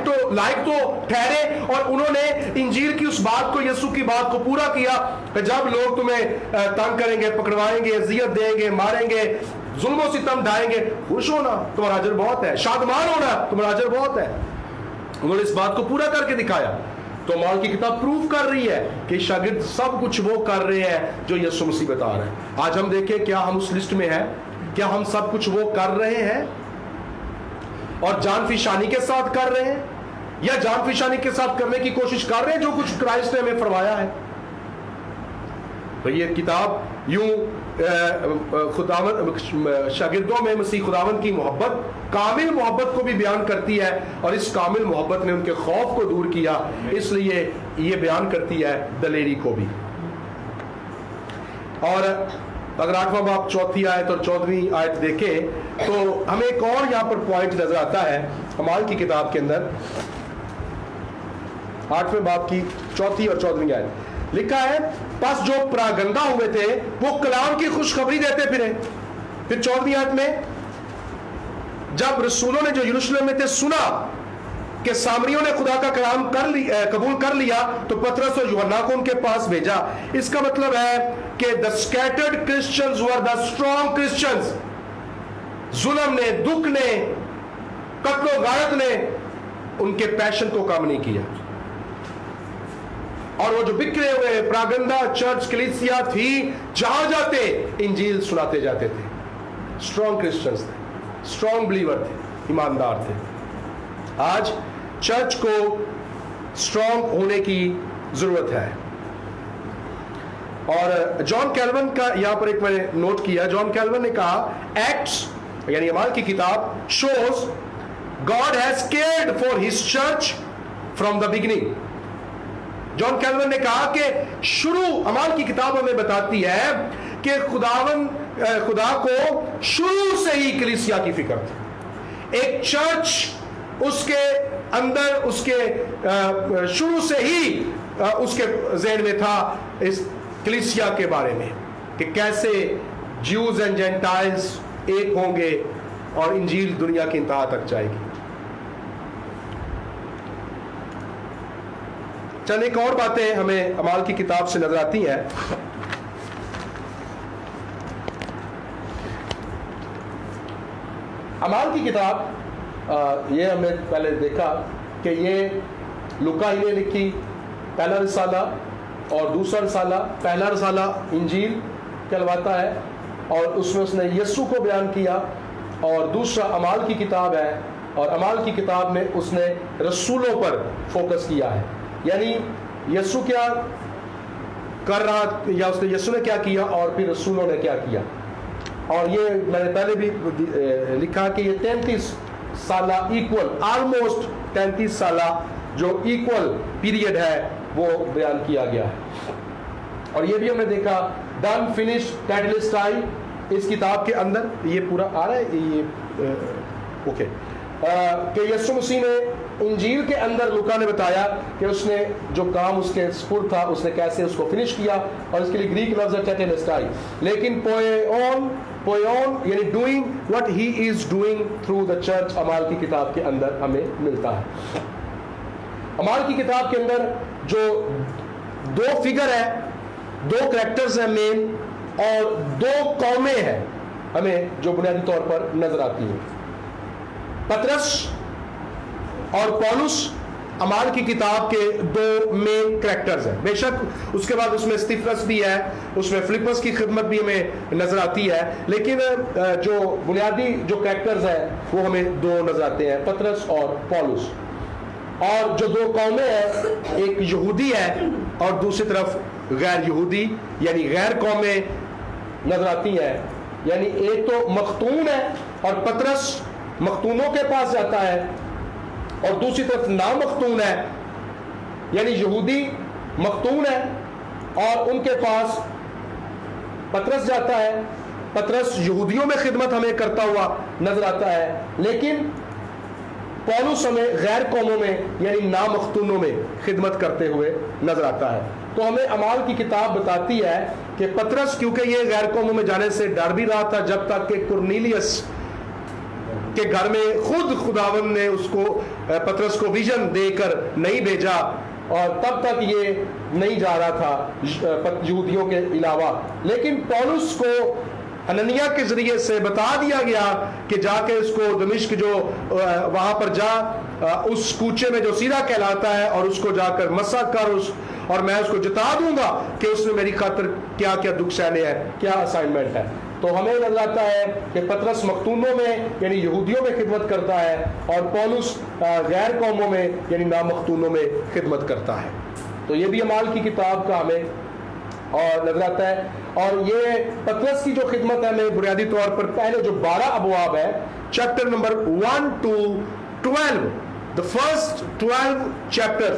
تو ٹھہرے. اور انہوں نے انجیل کی اس بات کو، یسوع کی بات کو پورا کیا کہ جب لوگ تمہیں تنگ کریں گے، پکڑوائیں گے، اذیت دیں گے، ماریں گے، ظلم و ستم ڈھائیں گے، خوش ہونا تمہارا اجر بہت ہے، شادمان ہونا تمہارا اجر بہت ہے. انہوں نے اس بات کو پورا کر کے دکھایا. تو اعمال کی کتاب پروف کر رہی ہے کہ شاگرد سب کچھ وہ کر رہے ہیں جو یسوع مسیح بتا رہے ہیں. آج ہم دیکھیں کیا ہم اس لسٹ میں ہیں، کیا ہم سب کچھ وہ کر رہے ہیں اور جان فشانی کے ساتھ کر رہے ہیں یا جان فشانی کے ساتھ کرنے کی کوشش کر رہے ہیں جو کچھ کرائسٹ نے ہمیں فرمایا ہے. تو یہ کتاب یوں شاگردوں میں مسیح خداوند کی محبت، کامل محبت کو بھی بیان کرتی ہے اور اس کامل محبت نے ان کے خوف کو دور کیا، اس لیے یہ بیان کرتی ہے دلیری کو بھی. اور اگر 8واں باب 4 آیت اور 14 آیت دیکھیں تو ہمیں ایک اور یہاں پر پوائنٹ نظر آتا ہے اعمال کی کتاب کے اندر 8ویں باب کی 4 اور 14 آیت لکھا ہے پس جو پراگندہ ہوئے تھے وہ کلام کی خوشخبری دیتے پھرے. پھر 14 آیت میں جب رسولوں نے جو یروشلم میں تھے سنا کہ سامریوں نے خدا کا کلام قبول کر لیا تو پترس اور یوحنا کو ان کے پاس بھیجا. اس کا مطلب ہے کہ the scattered Christians were the strong Christians. ظلم نے، دکھ نے، قتل و غارت نے ان کے پیشن کو کام نہیں کیا، اور وہ جو بکھرے ہوئے پراگندہ چرچ کلیسیا تھی جہاں جاتے انجیل سناتے جاتے تھے. اسٹرانگ کرسچنز تھے، اسٹرانگ بلیور تھے، ایماندار تھے. آج چرچ کو اسٹرانگ ہونے کی ضرورت ہے. اور جان کیلون کا یہاں پر ایک میں نے نوٹ کیا. جان کیلون نے کہا ایکٹس یعنی اعمال کی کتاب shows God has cared for his church from the beginning. John Calvin نے کہا کہ شروع اعمال کی کتاب ہمیں بتاتی ہے کہ خدا کو شروع سے ہی کلیسیا کی فکر تھی. ایک چرچ اس کے اندر اس کے شروع سے ہی اس کے ذہن میں تھا اس کلیسیا کے بارے میں کہ کیسے جیوز اینڈ جینٹائلز ایک ہوں گے اور انجیل دنیا کی انتہا تک جائے گی. چند ایک اور باتیں ہمیں اعمال کی کتاب سے نظر آتی ہیں. اعمال کی کتاب یہ ہم نے پہلے دیکھا کہ یہ لوکا ہی نے لکھی پہلا رسالہ اور دوسرا رسالہ. پہلا رسالہ انجیل کہلواتا ہے اور اس میں اس نے یسوع کو بیان کیا، اور دوسرا اعمال کی کتاب ہے اور اعمال کی کتاب میں اس نے رسولوں پر فوکس کیا ہے. یعنی یسوع کیا کر رہا یا اس نے یسوع نے کیا کیا اور پھر رسولوں نے کیا کیا. اور یہ میں نے پہلے بھی لکھا کہ یہ 33 سالہ ایکول آلموسٹ 33 سالہ جو ایکول پیریڈ ہے وہ بیان کیا گیا ہے. اور یہ بھی ہم نے دیکھا ڈن فنش ٹیٹلسٹائی اس کتاب کے اندر یہ پورا آ رہا ہے یہ اوکے کہ یسوع مسیح نے انجیل کے اندر لوکا نے بتایا کہ اس نے جو کام اس کے سپرد تھا اس نے کیسے اس کو فنش کیا، اور اس کے لیے گریک لفظ ہے ٹیٹلسٹائی. لیکن پوئون یعنی doing what he is doing through the church اعمال کی کتاب کے اندر ہمیں ملتا ہے. اعمال کی کتاب کے اندر جو 2 فگر ہے، 2 کریکٹرز ہیں مین، اور 2 قومیں ہیں ہمیں جو بنیادی طور پر نظر آتی ہیں. پترس اور پولس اعمال کی کتاب کے 2 مین کریکٹرز ہیں. بے شک اس کے بعد اس میں اسطیفنس بھی ہے، اس میں فلپس کی خدمت بھی ہمیں نظر آتی ہے، لیکن جو بنیادی جو کریکٹرز ہیں وہ ہمیں 2 نظر آتے ہیں، پترس اور پولس. اور جو 2 قومیں ہیں، ایک یہودی ہے اور دوسری طرف غیر یہودی یعنی غیر قومیں نظر آتی ہیں. یعنی ایک تو مختون ہے اور پترس مختونوں کے پاس جاتا ہے، اور دوسری طرف نامختون ہے یعنی یہودی مختون ہے اور ان کے پاس پترس جاتا ہے. پترس یہودیوں میں خدمت ہمیں کرتا ہوا نظر آتا ہے، لیکن پولس ہمیں غیر قوموں میں یعنی نامختونوں میں خدمت کرتے ہوئے نظر آتا ہے. تو ہمیں اعمال کی کتاب بتاتی ہے کہ پترس کیونکہ یہ غیر قوموں میں جانے سے ڈر بھی رہا تھا جب تک کہ کرنیلیس کے گھر میں خود خداوند نے اس کو پترس کو ویژن دے کر نہیں بھیجا، اور تب تک یہ نہیں جا رہا تھا یہودیوں کے علاوہ. لیکن پولس کو حننیہ کے ذریعے سے بتا دیا گیا کہ جا کے اس کو دمشق جو وہاں پر جا اس کوچے میں جو سیرا کہلاتا ہے اور اس کو جا کر مسح کر اور میں اس کو جتا دوں گا کہ اس نے میری خاطر کیا کیا دکھ سہنے ہیں، کیا اسائنمنٹ ہے. تو ہمیں نظر آتا ہے کہ پترس مختونوں میں یعنی یہودیوں میں خدمت کرتا ہے اور پولس غیر قوموں میں یعنی نامختونوں میں خدمت کرتا ہے. تو یہ بھی اعمال کی کتاب کا ہمیں اور نظر آتا ہے. اور یہ پترس کی جو خدمت ہے ہمیں بنیادی طور پر پہلے جو 12 ابواب ہے chapter number 1 to 12 the first 12 chapters,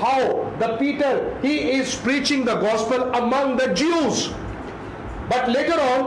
how the Peter he is preaching the gospel among the Jews, but later on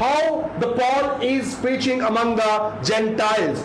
how the Paul is preaching among the Gentiles,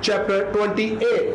chapter 28।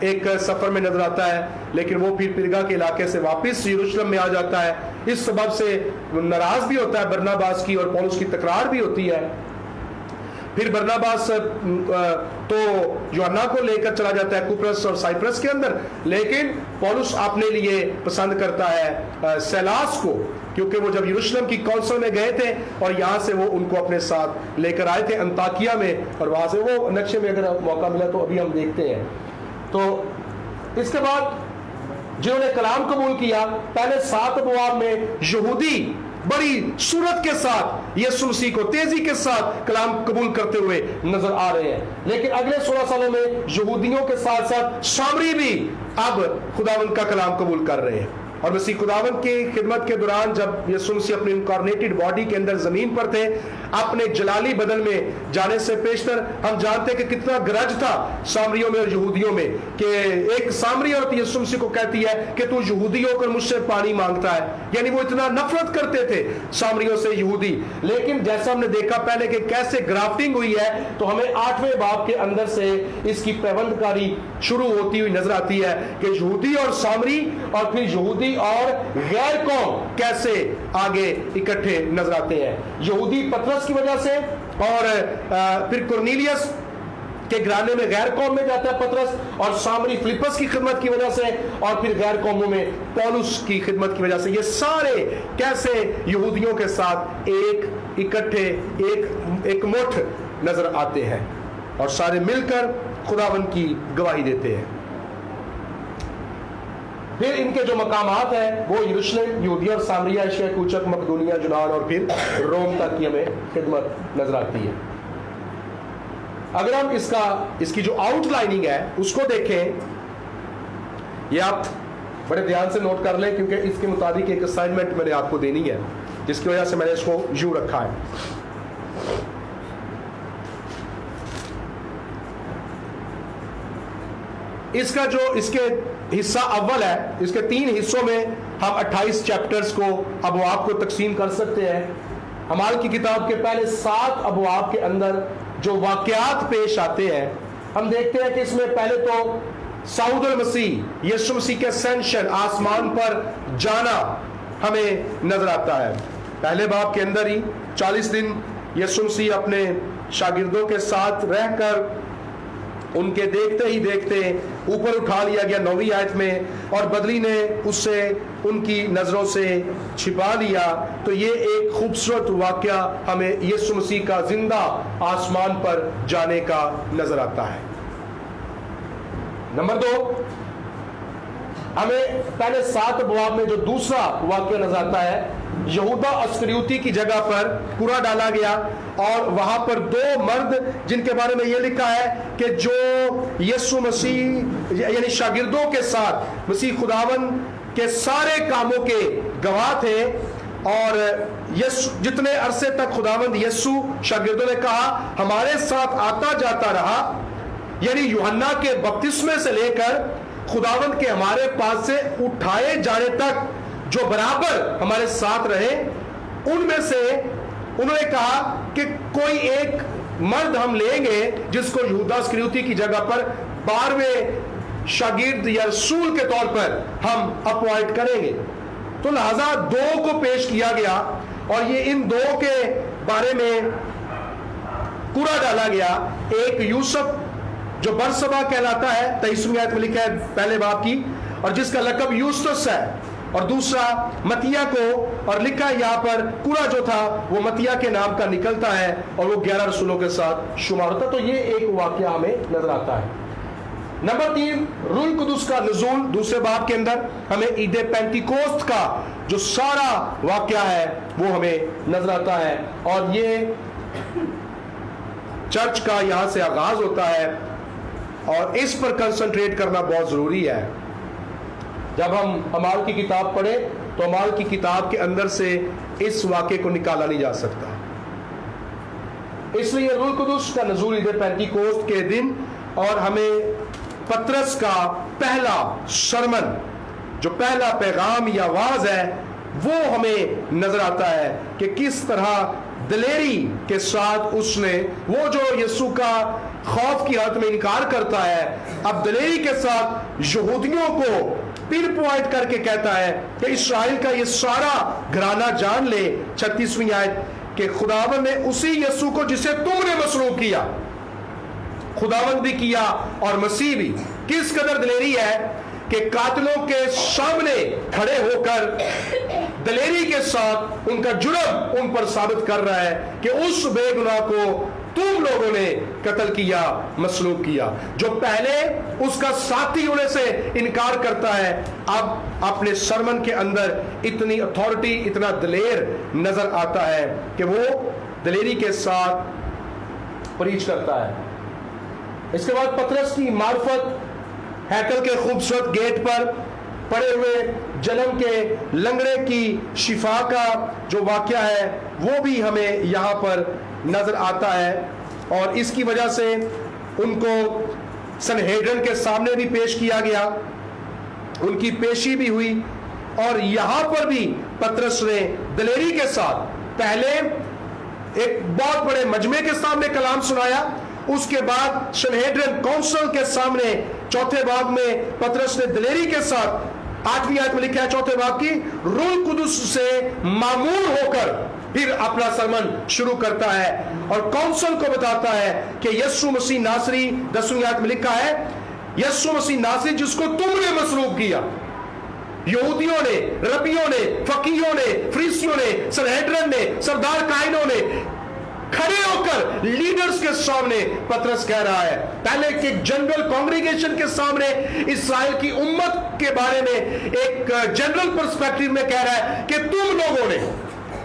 ایک سفر میں نظر آتا ہے، لیکن وہ پھر پرگا کے علاقے سے واپس یروشلم میں آ جاتا ہے. اس سبب سے ناراض بھی ہوتا ہے برناباس کی، اور پولس کی تکرار بھی ہوتی ہے. پھر برناباس تو یوحنا کو لے کر چلا جاتا ہے کپرس اور سائپرس کے اندر، لیکن پولس اپنے لیے پسند کرتا ہے سیلاس کو، کیونکہ وہ جب یروشلم کی کونسل میں گئے تھے اور یہاں سے وہ ان کو اپنے ساتھ لے کر آئے تھے انطاکیہ میں، اور وہاں سے وہ نقشے میں اگر موقع ملا تو ابھی ہم دیکھتے ہیں. تو اس کے بعد جنہوں نے کلام قبول کیا، پہلے 7 ابواب میں یہودی بڑی صورت کے ساتھ یسوع مسیح کو تیزی کے ساتھ کلام قبول کرتے ہوئے نظر آ رہے ہیں، لیکن اگلے 16 سالوں میں یہودیوں کے ساتھ ساتھ سامری بھی اب خداوند کا کلام قبول کر رہے ہیں. اور مسیح خداوند کی خدمت کے دوران جب یسوع مسیح اپنی انکارنیٹڈ باڈی کے اندر زمین پر تھے، اپنے جلالی بدن میں جانے سے پیشتر ہم جانتے ہیں کہ کتنا گرج تھا سامریوں میں اور یہودیوں میں، کہ ایک سامری عورت یسوع مسیح کو کہتی ہے کہ تو یہودی ہو کر مجھ سے پانی مانگتا ہے. یعنی وہ اتنا نفرت کرتے تھے سامریوں سے یہودی. لیکن جیسا ہم نے دیکھا پہلے کہ کیسے گرافٹنگ ہوئی ہے، تو ہمیں 8ویں باب کے اندر سے اس کی پیوند کاری شروع ہوتی ہوئی نظر آتی ہے کہ یہودی اور سامری، اور پھر یہودی اور غیر قوم کیسے آگے اکٹھے نظر آتے ہیں. یہودی پترس کی وجہ سے، اور پھر کرنیلیس کے گھرانے میں غیر قوم میں جاتا ہے پترس، اور سامری فلپس کی خدمت کی وجہ سے، اور پھر غیر قوموں میں پولس کی خدمت کی وجہ سے. یہ سارے کیسے یہودیوں کے ساتھ ایک اکٹھے ایک مٹھ نظر آتے ہیں، اور سارے مل کر خداوند کی گواہی دیتے ہیں. پھر ان کے جو مقامات ہیں وہ یروشلم، یہودیہ اور سامریہ، ایشیا کوچک، مقدونیہ، یونان اور پھر روم تک کی ہمیں خدمت نظر آتی ہے. اگر ہم اس کی جو آؤٹ لائننگ ہے اس کو دیکھیں، یہ آپ بڑے دھیان سے نوٹ کر لیں، کیونکہ اس کے مطابق ایک اسائنمنٹ میں نے آپ کو دینی ہے، جس کی وجہ سے میں نے اس کو یوں رکھا ہے. اس کا جو اس کے حصہ اول ہے، اس کے 3 حصوں میں ہم 28 چیپٹرز کو ابواب کو تقسیم کر سکتے ہیں. اعمال کی کتاب کے پہلے 7 ابواب کے اندر جو واقعات پیش آتے ہیں، ہم دیکھتے ہیں کہ اس میں پہلے تو صعود المسیح، یسوع مسیح کے اسینشن، آسمان پر جانا ہمیں نظر آتا ہے. پہلے باب کے اندر ہی 40 دن یسوع مسیح اپنے شاگردوں کے ساتھ رہ کر ان کے دیکھتے ہی دیکھتے اوپر اٹھا لیا گیا 9ویں آیت میں، اور بدلی نے اس سے ان کی نظروں سے چھپا لیا. تو یہ ایک خوبصورت واقعہ ہمیں یسوع مسیح کا زندہ آسمان پر جانے کا نظر آتا ہے. نمبر 2، ہمیں پہلے 7 ابواب میں جو دوسرا واقعہ نظر آتا ہے، یہودا اسکریوتی کی جگہ پر قرعہ ڈالا گیا، اور وہاں پر 2 مرد جن کے بارے میں یہ لکھا ہے کہ جو یسوع مسیح یعنی شاگردوں کے ساتھ مسیح خداوند کے سارے کاموں کے گواہ تھے، اور جتنے عرصے تک خداوند یسوع شاگردوں نے کہا ہمارے ساتھ آتا جاتا رہا، یعنی یوحنا کے بپتسمے سے لے کر خداوند کے ہمارے پاس سے اٹھائے جانے تک جو برابر ہمارے ساتھ رہے، ان میں سے انہوں نے کہا کہ کوئی ایک مرد ہم لیں گے جس کو یہودا اسکریوتی کی جگہ پر 12ویں شاگرد یا رسول کے طور پر ہم اپوائنٹ کریں گے. تو لہذا 2 کو پیش کیا گیا، اور یہ ان 2 کے بارے میں قرعہ ڈالا گیا. ایک یوسف جو برسبا کہلاتا ہے، 23ویں آیت میں لکھا ہے پہلے باب کی، اور جس کا لقب یوسٹس ہے، اور دوسرا متیہ کو، اور لکھا ہے یہاں پر قرعہ جو تھا وہ متیہ کے نام کا نکلتا ہے، اور وہ 11 رسولوں کے ساتھ شمار ہوتا ہے. تو یہ ایک واقعہ ہمیں نظر آتا ہے. نمبر 3، روح القدس کا نزول دوسرے باب کے اندر ہمیں عید پینتیکوست کا جو سارا واقعہ ہے وہ ہمیں نظر آتا ہے، اور یہ چرچ کا یہاں سے آغاز ہوتا ہے، اور اس پر کنسنٹریٹ کرنا بہت ضروری ہے. جب ہم اعمال کی کتاب پڑھیں تو اعمال کی کتاب کے اندر سے اس واقعے کو نکالا نہیں جا سکتا. اس لیے روح القدس کا نزول عید پینتیکوست کے دن، اور ہمیں پترس کا پہلا سرمن، جو پہلا پیغام یا آواز ہے، وہ ہمیں نظر آتا ہے کہ کس طرح دلیری کے ساتھ اس نے وہ جو یسوع کا خوف کی حالت میں انکار کرتا ہے، اب دلیری کے ساتھ یہودیوں کو پن پوائنٹ کر کے کہتا ہے کہ اسرائیل کا یہ سارا گھرانہ جان لے 36ویں آیت کہ خداوند نے اسی یسوع کو جسے تم نے مسلوب کیا، خداوند بھی کیا اور مسیح بھی۔ کس قدر دلیری ہے کہ قاتلوں کے سامنے کھڑے ہو کر دلیری کے ساتھ ان کا جرم ان پر ثابت کر رہا ہے کہ اس بے گناہ کو تم لوگوں نے قتل کیا، مسلوب کیا۔ جو پہلے اس کا ساتھی ہونے سے انکار کرتا ہے، اب اپنے سرمن کے اندر اتنی اتھارٹی، اتنا دلیر نظر آتا ہے کہ وہ دلیری کے ساتھ پریچ کرتا ہے۔ اس کے بعد پطرس کی معرفت ہیکل کے خوبصورت گیٹ پر پڑے ہوئے جنم کے لنگڑے کی شفا کا جو واقعہ ہے وہ بھی ہمیں یہاں پر نظر آتا ہے، اور اس کی وجہ سے ان کو سنہیڈرن کے سامنے بھی پیش کیا گیا، ان کی پیشی بھی ہوئی، اور یہاں پر بھی پطرس نے دلیری کے ساتھ پہلے ایک بہت بڑے مجمع کے سامنے کلام سنایا، اس کے بعد سنہیڈرن کونسل کے سامنے چوتھے باب میں پطرس نے دلیری کے ساتھ 8ویں آیت میں لکھا ہے چوتھے باب کی، روح القدس سے معمور ہو کر پھر اپنا سرمن شروع کرتا ہے اور کونسل کو بتاتا ہے کہ یسوع مسیح ناصری، 10ویں آیت میں لکھا ہے یسوع مسیح ناصری جس کو تم نے مسلوب کیا۔ یہودیوں نے، ربیوں نے، فقیہوں نے، فریسیوں نے، سنہیڈرن نے، سردار کاہنوں نے کھڑے ہو کر لیڈرز کے سامنے پطرس کہہ رہا ہے، پہلے کہ جنرل کانگریگیشن کے سامنے اسرائیل کی امت کے بارے میں ایک جنرل پرسپیکٹیو میں کہہ رہا ہے کہ تم لوگوں نے،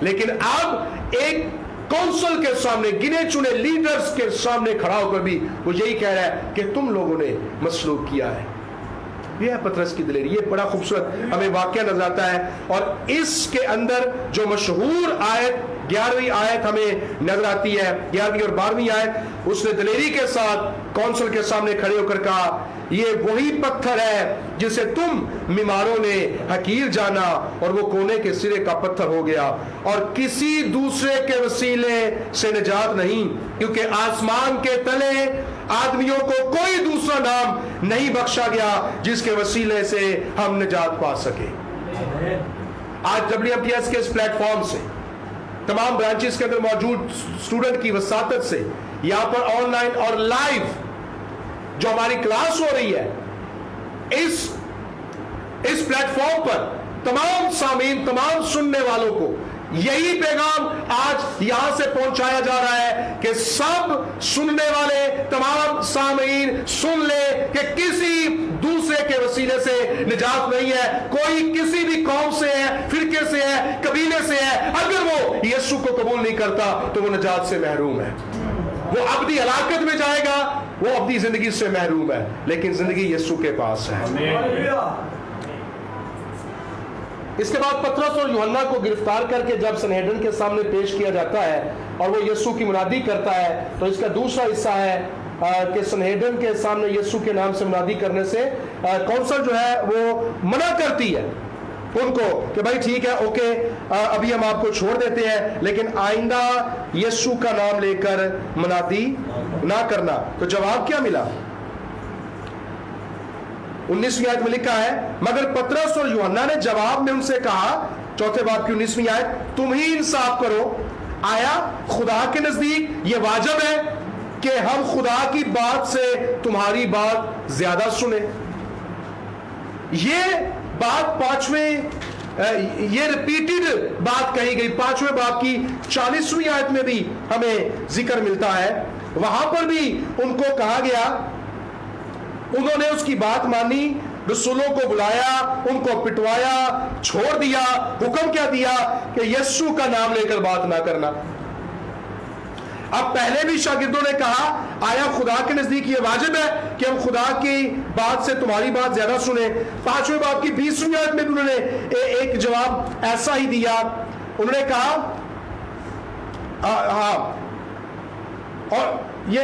لیکن اب ایک کونسل کے سامنے، گنے چنے لیڈرز کے سامنے کھڑا ہو کر بھی وہ یہی کہہ رہا ہے کہ تم لوگوں نے مسلوب کیا ہے۔ یہ ہے پطرس کی دلیری، یہ بڑا خوبصورت ہمیں واقعہ نظر آتا ہے، اور اس کے اندر جو مشہور آیت 11ویں آیت ہمیں نظر آتی ہے، 11ویں اور 12ویں آیت، اس نے دلیری کے ساتھ کونسل کے سامنے کھڑے ہو کر کہا یہ وہی پتھر ہے جسے تم میماروں نے حقیر جانا اور وہ کونے کے سرے کا پتھر ہو گیا، اور کسی دوسرے کے وسیلے سے نجات نہیں، کیونکہ آسمان کے تلے آدمیوں کو کوئی دوسرا نام نہیں بخشا گیا جس کے وسیلے سے ہم نجات پا سکے۔ آج WMTS کے اس پلیٹ فارم سے تمام برانچز کے اندر موجود اسٹوڈنٹ کی وساطت سے یہاں پر آن لائن اور لائیو جو ہماری کلاس ہو رہی ہے، اس پلیٹ فارم پر تمام سامعین، تمام سننے والوں کو یہی پیغام آج یہاں سے پہنچایا جا رہا ہے کہ سب سننے والے تمام سامعین سن لے کہ کسی دوسرے کے وسیلے سے نجات نہیں ہے۔ کوئی کسی بھی قوم سے ہے، فرقے سے ہے، قبیلے سے ہے، اگر وہ یسوع کو قبول نہیں کرتا تو وہ نجات سے محروم ہے، وہ ابدی ہلاکت میں جائے گا، وہ اپنی زندگی سے محروم ہے، لیکن زندگی یسوع کے پاس ہے۔ اس کے بعد پطرس اور یوحنا کو گرفتار کر کے جب سنہیڈرن کے سامنے پیش کیا جاتا ہے اور وہ یسوع کی منادی کرتا ہے، تو اس کا دوسرا حصہ ہے کہ سنہیڈرن کے سامنے یسوع کے نام سے منادی کرنے سے کونسل جو ہے وہ منع کرتی ہے ان کو کہ بھائی ٹھیک ہے، اوکے، ابھی ہم آپ کو چھوڑ دیتے ہیں، لیکن آئندہ یسوع کا نام لے کر منادی نہ کرنا۔ تو جواب کیا ملا؟ 19ویں آیت میں لکھا ہے مگر پطرس اور یوحنا نے جواب میں ان سے کہا، چوتھے باب کی 19ویں آیت، تم ہی انصاف کرو، آیا خدا کے نزدیک یہ واجب ہے کہ ہم خدا کی بات سے تمہاری بات زیادہ سنیں؟ یہ بات یہ ریپیٹڈ بات کہی گئی 5ویں باب کی 40ویں آیت میں بھی ہمیں ذکر ملتا ہے، وہاں پر بھی ان کو کہا گیا، انہوں نے اس کی بات مانی، رسولوں کو بلایا، ان کو پٹوایا، چھوڑ دیا، حکم کیا دیا کہ یسوع کا نام لے کر بات نہ کرنا۔ اب پہلے بھی شاگردوں نے کہا آیا خدا کے نزدیک یہ واجب ہے کہ ہم خدا کی بات سے تمہاری بات زیادہ سنیں؟ 5ویں باب کی 20ویں آیت میں بھی انہوں نے ایک جواب ایسا ہی دیا، انہوں نے کہا ہاں، اور یہ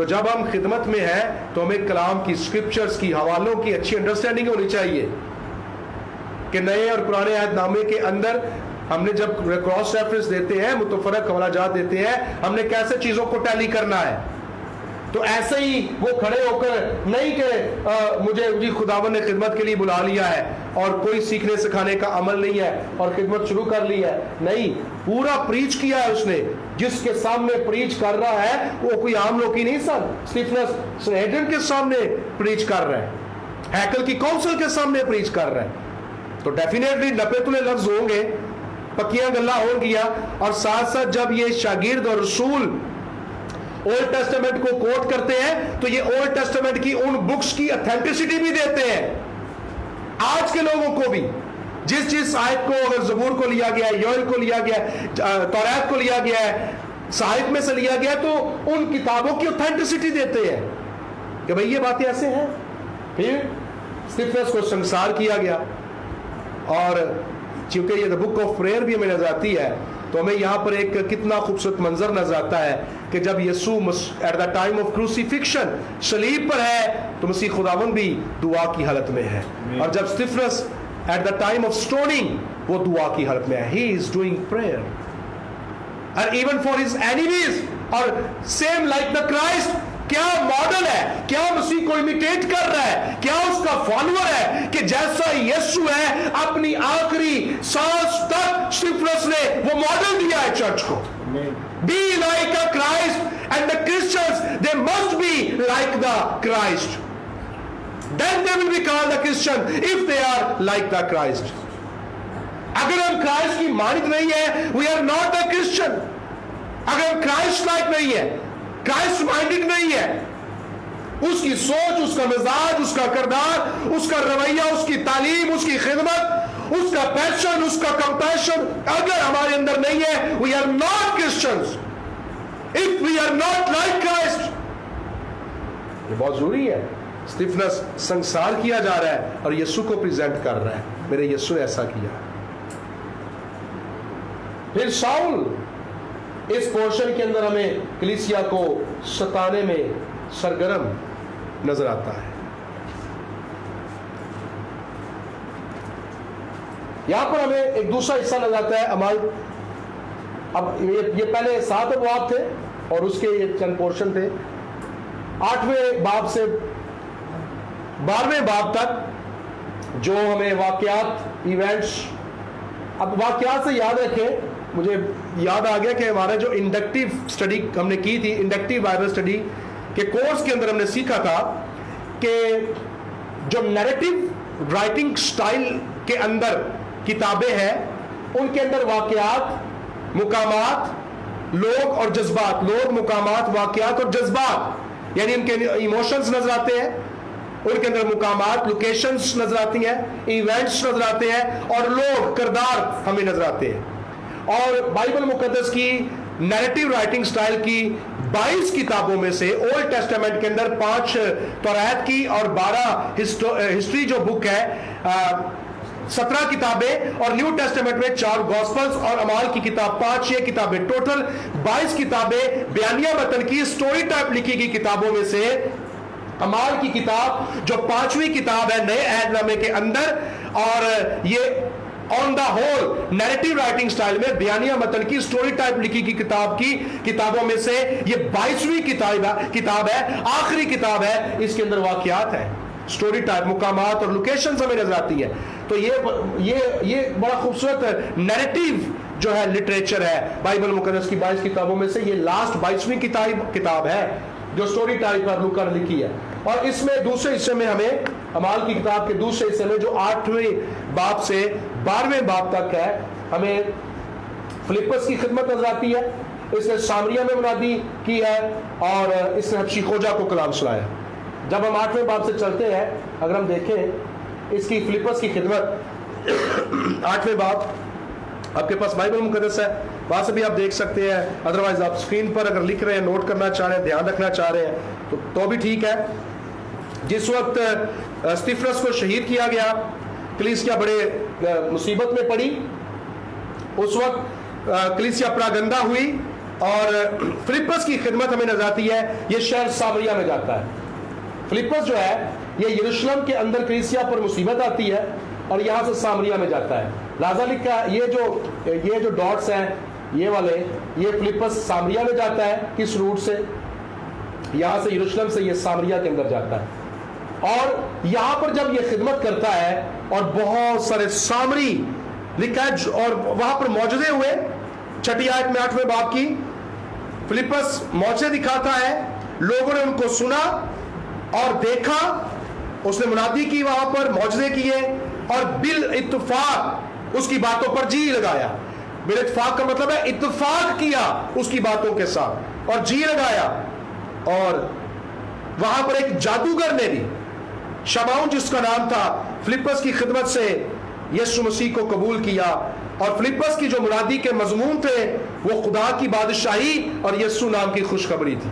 تو جب ہم خدمت میں ہیں تو ہمیں کلام کی اسکرپچرز کی حوالوں کی اچھی انڈرسٹینڈنگ ہونی چاہیے کہ نئے اور پرانے عہد نامے کے اندر ہم نے جب کراس ریفرنس دیتے ہیں متفرق حوالہ جات دیتے ہیں ہم نے کیسے چیزوں کو ٹیلی کرنا ہے. تو ایسے ہی وہ کھڑے ہو کر نہیں کہ مجھے خداوند نے خدمت کے لیے بلا لیا ہے اور کوئی سیکھنے سکھانے کا عمل نہیں ہے اور خدمت شروع کر لی ہے. نہیں, پورا پریچ کیا ہے اس نے. جس کے سامنے پریچ کر رہا ہے وہ کوئی عام لوگ ہی نہیں سن. اسٹیفنس سنہیڈرین کے سامنے پریچ کر رہا ہے, ہیکل کی کونسل کے سامنے پریچ کر رہا ہے. تو ڈیفینیٹلی نپے تلے لفظ ہوں گے, پکیاں گلا ہو گیا. اور ساتھ ساتھ جب یہ شاگرد اور رسول اولڈ ٹیسٹمنٹ کو کوٹ کرتے ہیں تو یہ اولڈ ٹیسٹمنٹ کی ان بکس کی اتھینٹسٹی بھی دیتے ہیں آج کے لوگوں کو بھی. جس آیت کو اگر زبور کو لیا گیا ہے, یوئیل کو لیا گیا ہے, توریت کو لیا گیا ہے, صحائف میں سے لیا گیا, تو ان کتابوں کی اتھینٹسٹی دیتے ہیں کہ بھئی یہ باتیں ایسے ہیں. پھر اسٹیفنس کو سنسار کیا گیا, اور چونکہ یہ بک آف پریئر بھی ہمیں نظر آتی ہے تو ہمیں یہاں پر ایک کتنا خوبصورت منظر نظر آتا ہے کہ جب یسوع at the time of crucifixion صلیب پر ہے تو مسیح خداوند بھی دعا کی حالت میں ہے, اور جب Stephanus at the time of stoning وہ دعا کی حالت میں ہے. He is doing prayer and even for his enemies. اور سیم لائک دا کرائسٹ, کیا ماڈل ہے, کیا مسیح کو امیٹیٹ کر رہا ہے, کیا اس کا فالوور ہے کہ جیسا یسوع ہے اپنی آخری سانس تک اسٹیفنس نے وہ ماڈل دیا ہے چرچ کو. Be like a Christ, and the Christians, they must be like the Christ. Then they will be called the Christian if they are like the Christ. اگر ہم کرائسٹ کی مانت نہیں ہے, we are not a Christian. اگر ہم Christ like نہیں ہے, Christ minded نہیں ہے, اس کی سوچ, اس کا مزاج, اس کا کردار, اس کا رویہ, اس کی تعلیم, اس کی خدمت, اس کا پیشن, اس کا کمپیشن اگر ہمارے اندر نہیں ہے, we are not Christians. If we are not like Christ. یہ بہت ضروری ہے. اسٹیفنس سنسار کیا جا رہا ہے اور یسوع کو پریزنٹ کر رہا ہے, میرے یسوع نے ایسا کیا. پھر ساؤل اس پورشن کے اندر ہمیں کلیسیا کو ستانے میں سرگرم نظر آتا ہے. یہاں پر ہمیں ایک دوسرا حصہ نظر آتا ہے اعمال. اب یہ پہلے 7 ابواب تھے اور اس کے یہ چند پورشن تھے. 8ویں باب سے 12ویں باب تک جو ہمیں واقعات, ایونٹس, اب واقعات سے یاد رکھیں, مجھے یاد آ گیا کہ ہمارا جو انڈکٹیو اسٹڈی ہم نے کی تھی, انڈکٹیو بائبل اسٹڈی کے کورس کے اندر ہم نے سیکھا تھا کہ جو نیریٹو رائٹنگ سٹائل کے اندر کتابیں ہیں ان کے اندر واقعات, مقامات, لوگ اور جذبات, لوگ, مقامات, واقعات اور جذبات, یعنی ان کے ایموشنز نظر آتے ہیں, ان کے اندر مقامات, لوکیشنز نظر آتی ہیں, ایونٹس نظر آتے ہیں, اور لوگ, کردار ہمیں نظر آتے ہیں. اور بائبل مقدس کی نیریٹو رائٹنگ سٹائل کی 22 کتابوں میں سے اولڈ ٹیسٹمنٹ کے اندر 5 توریت کی اور 12 ہسٹری جو بک ہے, 17 کتابیں, اور نیو ٹیسٹمنٹ میں 4 گاسپلز اور اعمال کی کتاب 5, یہ کتابیں ٹوٹل 22 کتابیں بیانیہ متن کی سٹوری ٹائپ لکھی گئی کتابوں میں سے اعمال کی کتاب جو 5ویں کتاب ہے نئے عہد نامے کے اندر, اور یہ on the whole narrative writing style میں بیانیہ متن کی سٹوری ٹائپ لکھی گئی کتاب کی کتابوں میں سے یہ 22ویں کتاب ہے, آخری کتاب ہے. اس کے اندر واقعات ہیں, سٹوری ٹائپ, مقامات اور لوکیشنز ہمیں نظر آتی ہے. تو یہ بڑا خوبصورت نیریٹو جو ہے لٹریچر ہے بائبل مقدس کی 22 کتابوں میں سے. یہ لاسٹ 22ویں کتاب ہے جو سٹوری ٹائپ پر لکھ کر لکھی ہے. اور اس میں دوسرے حصے میں ہمیں اعمال کی کتاب کے دوسرے حصے میں جو 8ویں باب سے 12ویں باب تک ہے, ہمیں فلپس کی خدمت نظر آتی ہے. اس نے سامریہ میں منادی کی ہے اور اس نے حبشی خوجہ کو کلام سنایا. جب ہم 8ویں باب سے چلتے ہیں, اگر ہم دیکھیں اس کی فلپس کی خدمت 8ویں باب, آپ کے پاس بائبل مقدس ہے, وہاں سے بھی آپ دیکھ سکتے ہیں, ادروائز آپ اسکرین پر اگر لکھ رہے ہیں, نوٹ کرنا چاہ رہے ہیں, دھیان رکھنا چاہ رہے ہیں تو بھی ٹھیک ہے. جس وقت اسٹیفنس کو شہید کیا گیا, کلیسیا بڑے مصیبت میں پڑی, اس وقت کلیسیا پراگندہ ہوئی اور فلپس کی خدمت ہمیں نظر آتی ہے، یہ شہر سامریہ میں جاتا ہے. فلپس جو ہے یہ یروشلم کے اندر کلیسیا پر مصیبت آتی ہے اور یہاں سے سامریہ میں جاتا ہے. لہذا لکھا یہ جو ڈاٹس ہیں یہ والے، یہ فلپس سامریہ میں جاتا ہے. کس روٹ سے؟ یہاں سے یروشلم سے یہ سامریہ کے اندر جاتا ہے. اور یہاں پر جب یہ خدمت کرتا ہے اور بہت سارے سامری لکھا ہے اور وہاں پر معجزے ہوئے. 6 آیت میں 8ویں باب کی، فلپس معجزے دکھاتا ہے، لوگوں نے ان کو سنا اور دیکھا. اس نے منادی کی، وہاں پر معجزے کیے اور بالاتفاق اس کی باتوں پر جی لگایا. بالاتفاق کا مطلب ہے اتفاق کیا اس کی باتوں کے ساتھ اور جی لگایا. اور وہاں پر ایک جادوگر نے بھی، شمعون جس کا نام تھا، فلپس کی خدمت سے یسوع مسیح کو قبول کیا. اور فلپس کی جو منادی کے مضمون تھے وہ خدا کی بادشاہی اور یسوع نام کی خوشخبری تھی.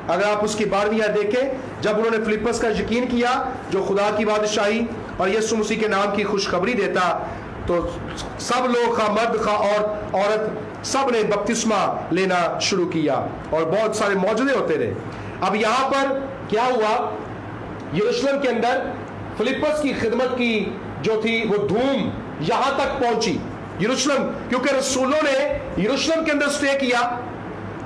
اگر آپ اس کی 12ویں آیت دیکھیں، جب انہوں نے فلپس کا یقین کیا جو خدا کی بادشاہی اور یسوع مسیح کے نام کی خوشخبری دیتا، تو سب لوگ، خواہ مرد خواہ عورت، سب نے بپتسمہ لینا شروع کیا اور بہت سارے معجزے ہوتے رہے. اب یہاں پر کیا ہوا؟ یروشلم کے اندر فلپس کی خدمت کی جو تھی وہ دھوم یہاں تک پہنچی. یروشلم، کیونکہ رسولوں نے یروشلم کے اندر سٹے کیا،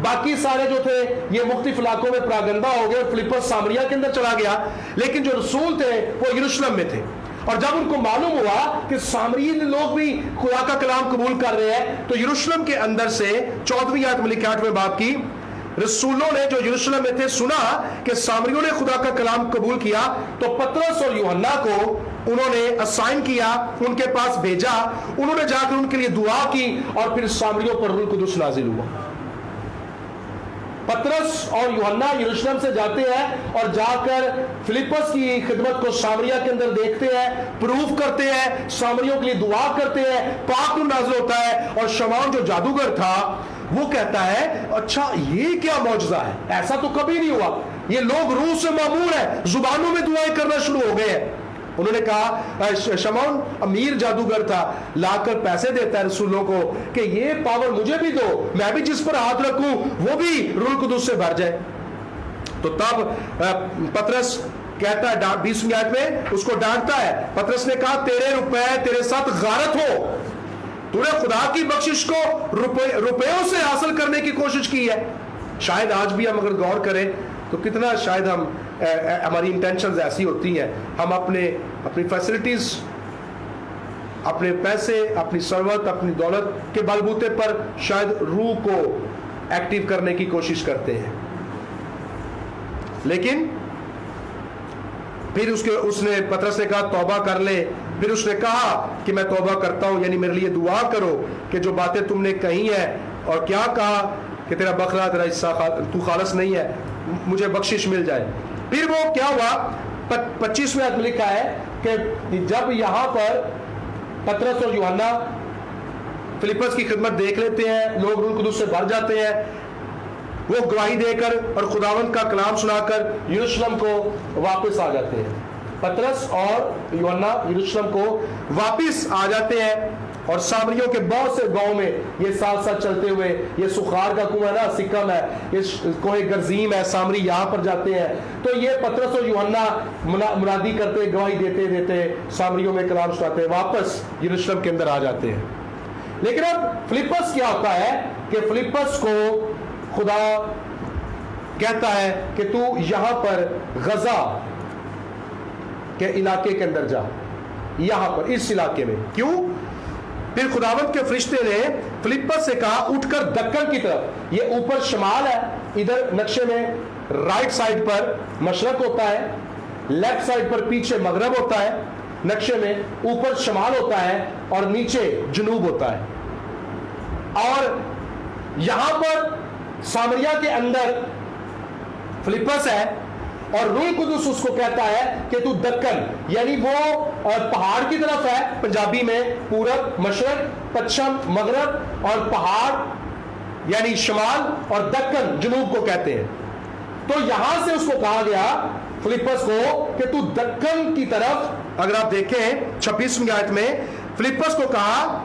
باقی سارے جو تھے یہ مختلف علاقوں میں پراگندہ ہو گئے. فلپس سامریہ کے اندر چلا گیا، لیکن جو رسول تھے وہ یروشلم میں تھے. اور جب ان کو معلوم ہوا کہ سامری لوگ بھی خدا کا کلام قبول کر رہے ہیں، تو یروشلم کے اندر سے 14ویں آیت میں لکھا 8ویں باب کی، رسولوں نے جو یروشلم میں تھے سنا کہ سامریوں نے خدا کا کلام قبول کیا، تو پطرس اور یوحنا کو انہوں نے اسائن کیا، ان کے پاس بھیجا. انہوں نے جا کر ان کے لیے دعا کی اور پھر سامریوں پر روح القدس نازل ہوا. پطرس اور یوحنا یروشلم سے جاتے ہیں اور جا کر فلپس کی خدمت کو سامریہ کے اندر دیکھتے ہیں، پروف کرتے ہیں، سامریوں کے لیے دعا کرتے ہیں، پاک روح نازل ہوتا ہے. اور شمعون جو جادوگر تھا وہ کہتا ہے اچھا یہ کیا معجزہ ہے، ایسا تو کبھی نہیں ہوا. یہ لوگ روح سے معمور ہیں، زبانوں میں دعائیں کرنا شروع ہو گئے ہیں. انہوں نے کہا، شمعون امیر جادوگر تھا، لا کر پیسے دیتا ہے رسولوں کو کہ یہ پاور مجھے بھی دو، میں بھی جس پر ہاتھ رکھوں وہ بھی روح القدس سے بھر جائے. تو تب پطرس کہتا ہے 20ویں آیت میں اس کو ڈانٹتا ہے. پطرس نے کہا تیرے روپے تیرے ساتھ غارت ہو، تو نے خدا کی بخشش کو روپیوں سے حاصل کرنے کی کوشش کی ہے. شاید آج بھی ہم اگر غور کریں تو کتنا شاید ہماری انٹینشنز ایسی ہوتی ہیں، ہم اپنی فیسلٹیز، اپنے پیسے، اپنی ثروت، اپنی دولت کے بلبوتے پر شاید روح کو ایکٹیو کرنے کی کوشش کرتے ہیں. لیکن پھر اس نے پطرس نے کہا توبہ کر لے. پھر اس نے کہا کہ میں توبہ کرتا ہوں، یعنی میرے لیے دعا کرو کہ جو باتیں تم نے کہی ہیں، اور کیا کہا کہ تیرا بکرا تیرا حصہ تو خالص نہیں ہے، مجھے بخشش مل جائے. پھر وہ کیا ہوا؟ 25ویں آیت میں لکھا ہے کہ جب یہاں پر پطرس اور یوحنا فلپس کی خدمت دیکھ لیتے ہیں، لوگ روح القدس سے بھر جاتے ہیں، وہ گواہی دے کر اور خداوند کا کلام سنا کر یروشلم کو واپس آ جاتے ہیں. پطرس اور یوحنا یروشلم کو واپس آ جاتے ہیں اور سامریوں کے بہت سے گاؤں میں یہ ساتھ ساتھ چلتے ہوئے، یہ سخار کا کنواں نا، سکم ہے، یہ کوہ گرزیم ہے، سامری یہاں پر جاتے ہیں. تو یہ پطرس اور یوحنا منادی کرتے، گواہی دیتے دیتے سامریوں میں کلام سناتے، واپس یروشلم کے اندر آ جاتے ہیں. لیکن اب فلپس کیا ہوتا ہے کہ فلپس کو خدا کہتا ہے کہ تو یہاں پر غزہ کے علاقے کے اندر جا، یہاں پر اس علاقے میں. کیوں؟ پھر خداوند کے فرشتے نے فلپس سے کہا اٹھ کر دکن کی طرف، یہ اوپر شمال ہے، ادھر نقشے میں رائٹ سائڈ پر مشرق ہوتا ہے، لیفٹ سائڈ پر پیچھے مغرب ہوتا ہے، نقشے میں اوپر شمال ہوتا ہے اور نیچے جنوب ہوتا ہے. اور یہاں پر سامریہ کے اندر فلپس ہے اور روح القدس اس کو کہتا ہے کہ تو دکن، یعنی وہ پہاڑ کی طرف ہے، پنجابی میں پورب، مشرق، پچھم، مغرب، اور پہاڑ یعنی شمال، اور دکن جنوب کو کہتے ہیں. تو یہاں سے اس کو کہا گیا فلپس کو کہ تو دکن کی طرف، اگر آپ دیکھیں 26ویں آیت میں فلپس کو کہا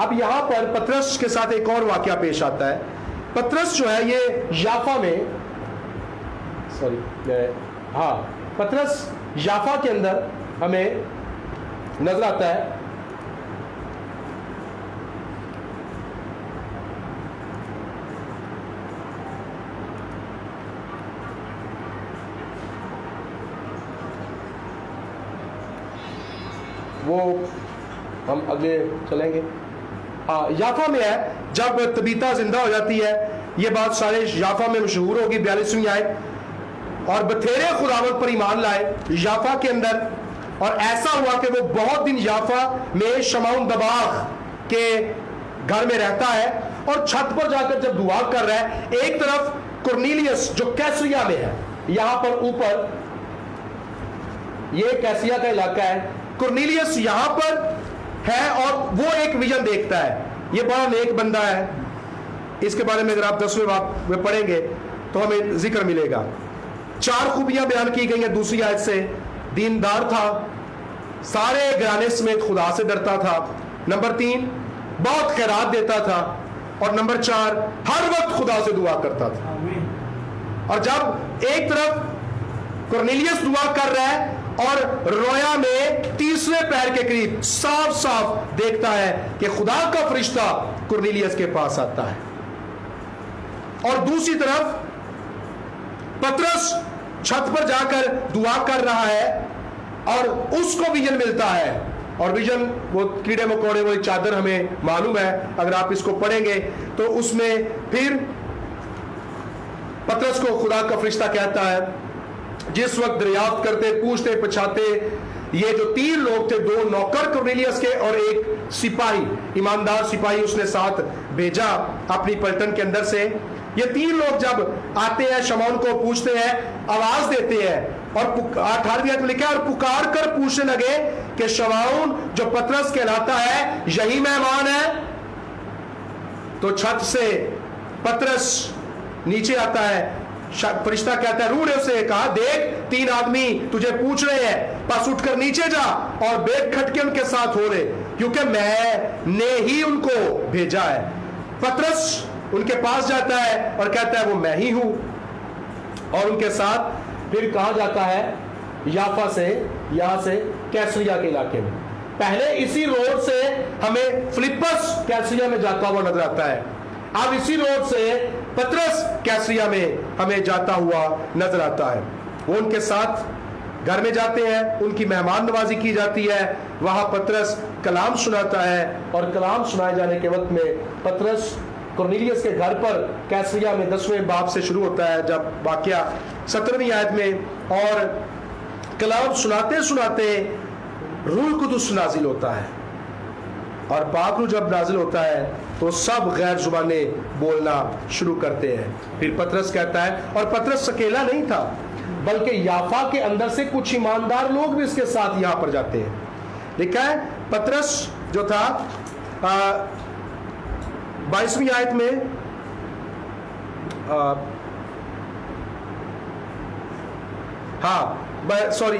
اب یہاں پر پترس کے ساتھ ایک اور واقعہ پیش آتا ہے. پترس جو ہے یہ یافا میں پترس یافا کے اندر ہمیں نظر آتا ہے. وہ ہم اگلے چلیں گے. یافا میں ہے جب تبیتا زندہ ہو جاتی ہے. یہ بات سارے یافا میں مشہور ہوگی. 42ویں آیت, اور بتھیرے خداوند پر ایمان لائے یافا کے اندر, اور ایسا ہوا کہ وہ بہت دن یافا میں شمعون دباغ کے گھر میں رہتا ہے, اور چھت پر جا کر جب دعا کر رہا ہے, ایک طرف کرنیلیس جو کیسریا میں ہے, یہاں پر اوپر یہ کیسریا کا علاقہ ہے, کرنیلیس یہاں پر ہے اور وہ ایک ویژن دیکھتا ہے. یہ بڑا نیک بندہ ہے, اس کے بارے میں اگر آپ 10ویں باب میں پڑھیں گے تو ہمیں ذکر ملے گا. 4 خوبیاں بیان کی گئی ہیں دوسری آیت سے. دیندار تھا, سارے گھرانے سمیت خدا سے ڈرتا تھا. نمبر 3 بہت خیرات دیتا تھا, اور نمبر 4 ہر وقت خدا سے دعا کرتا تھا. اور جب ایک طرف کرنیلیس دعا کر رہا ہے اور رویا میں تیسرے پہر کے قریب صاف صاف دیکھتا ہے کہ خدا کا فرشتہ کرنیلیس کے پاس آتا ہے, اور دوسری طرف پترس چھت پر جا کر دعا کر رہا ہے اور اس کو ویژن ملتا ہے. اور ویژن وہ کیڑے مکوڑے وہ چادر ہمیں معلوم ہے, اگر آپ اس کو پڑھیں گے تو اس میں پھر پترس کو خدا کا فرشتہ کہتا ہے, جس وقت دریافت کرتے پوچھتے پچھاتے, یہ جو 3 لوگ تھے, 2 نوکر کرنیلیس کے اور ایک سپاہی, ایماندار سپاہی اس نے ساتھ بھیجا اپنی پلٹن کے اندر سے. یہ 3 لوگ جب آتے ہیں شمعون کو پوچھتے ہیں, آواز دیتے ہیں, اور 18ویں آیت میں لکھا ہے, اور پکار کر پوچھنے لگے کہ شمعون جو پترس کہلاتا ہے یہی مہمان ہے. تو چھت سے پترس نیچے آتا ہے, فرشتہ کہتا ہے, روح نے اسے کہا, دیکھ 3 آدمی تجھے پوچھ رہے ہیں, پس اٹھ کر نیچے جا اور بیٹھ کھٹ کے ان کے ساتھ ہو رہے, کیونکہ میں نے ہی ان کو بھیجا ہے. پترس ان کے پاس جاتا ہے اور کہتا ہے وہ میں ہی ہوں, اور ان کے ساتھ پھر کہا جاتا ہے یافا سے, یہاں سے کیسریا کے علاقے میں. پہلے اسی روڈ سے ہمیں فلپس کیسریا میں جاتا ہوا نظر آتا ہے, اب اسی روڈ سے پترس کیسریا میں ہمیں جاتا ہوا نظر آتا ہے. وہ ان کے ساتھ گھر میں جاتے ہیں, ان کی مہمان نوازی کی جاتی ہے, وہاں پترس کلام سناتا ہے, اور کلام سنائے جانے کے وقت میں پترس کرنیلیس کے گھر پر کیسریا میں 10ویں باب سے شروع ہوتا ہے جب واقعہ 17ویں آیت میں, اور کلام سناتے سناتے روح القدس نازل ہوتا ہے, اور پاک روح جب نازل ہوتا ہے تو سب غیر زبانیں بولنا شروع کرتے ہیں. پھر پترس کہتا ہے, اور پترس اکیلا نہیں تھا بلکہ یافا کے اندر سے کچھ ایماندار لوگ بھی اس کے ساتھ یہاں پر جاتے ہیں. لکھا ہے پترس جو تھا 22ویں آیت میں, سوری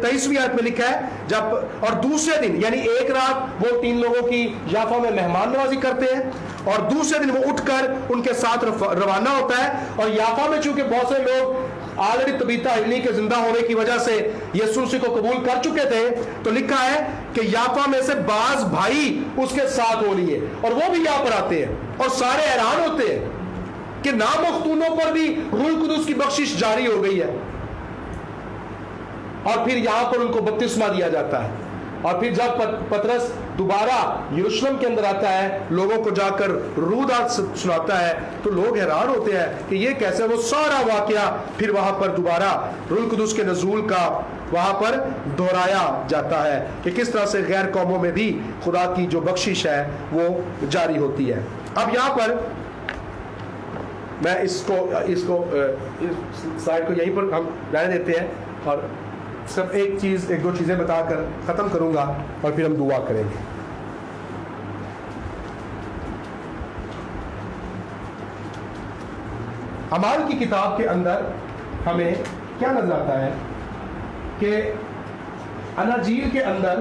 23ویں آیت میں لکھا ہے, جب اور دوسرے دن یعنی ایک رات وہ 3 لوگوں کی یافا میں مہمان نوازی کرتے ہیں, اور دوسرے دن وہ اٹھ کر ان کے ساتھ روانہ ہوتا ہے. اور یافا میں چونکہ بہت سے لوگ آلریڈی تبیتا ہلنی کے زندہ ہونے کی وجہ سے یسوع مسیح کو قبول کر چکے تھے, تو لکھا ہے کہ یافا میں سے بعض بھائی اس کے ساتھ ہو لیے, اور وہ بھی یہاں پر آتے ہیں, اور سارے حیران ہوتے ہیں کہ نامختونوں پر بھی روح القدس کی بخشش جاری ہو گئی ہے. اور پھر یہاں پر ان کو بپتسمہ دیا جاتا ہے, اور پھر جب پترس دوبارہ یروشلم کے اندر آتا ہے, لوگوں کو جا کر روح داد سناتا ہے, تو لوگ حیران ہوتے ہیں کہ یہ کیسے. وہ سارا واقعہ پھر وہاں پر دوبارہ روح القدس کے نزول کا وہاں پر دہرایا جاتا ہے کہ کس طرح سے غیر قوموں میں بھی خدا کی جو بخشش ہے وہ جاری ہوتی ہے. اب یہاں پر میں اس سائڈ کو یہیں پر ہم رہنے دیتے ہیں, اور صرف ایک دو چیزیں بتا کر ختم کروں گا, اور پھر ہم دعا کریں گے. اعمال کی کتاب کے اندر ہمیں کیا نظر آتا ہے کہ اناجیل کے اندر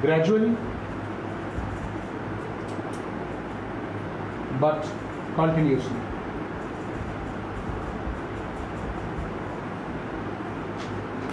gradually but continuously।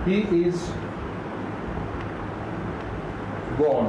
He is gone,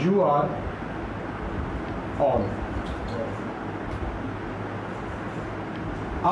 You are on।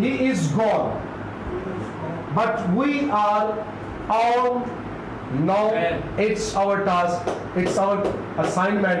He is gone but we are on now, it's our task, it's our assignment।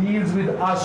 deals with us।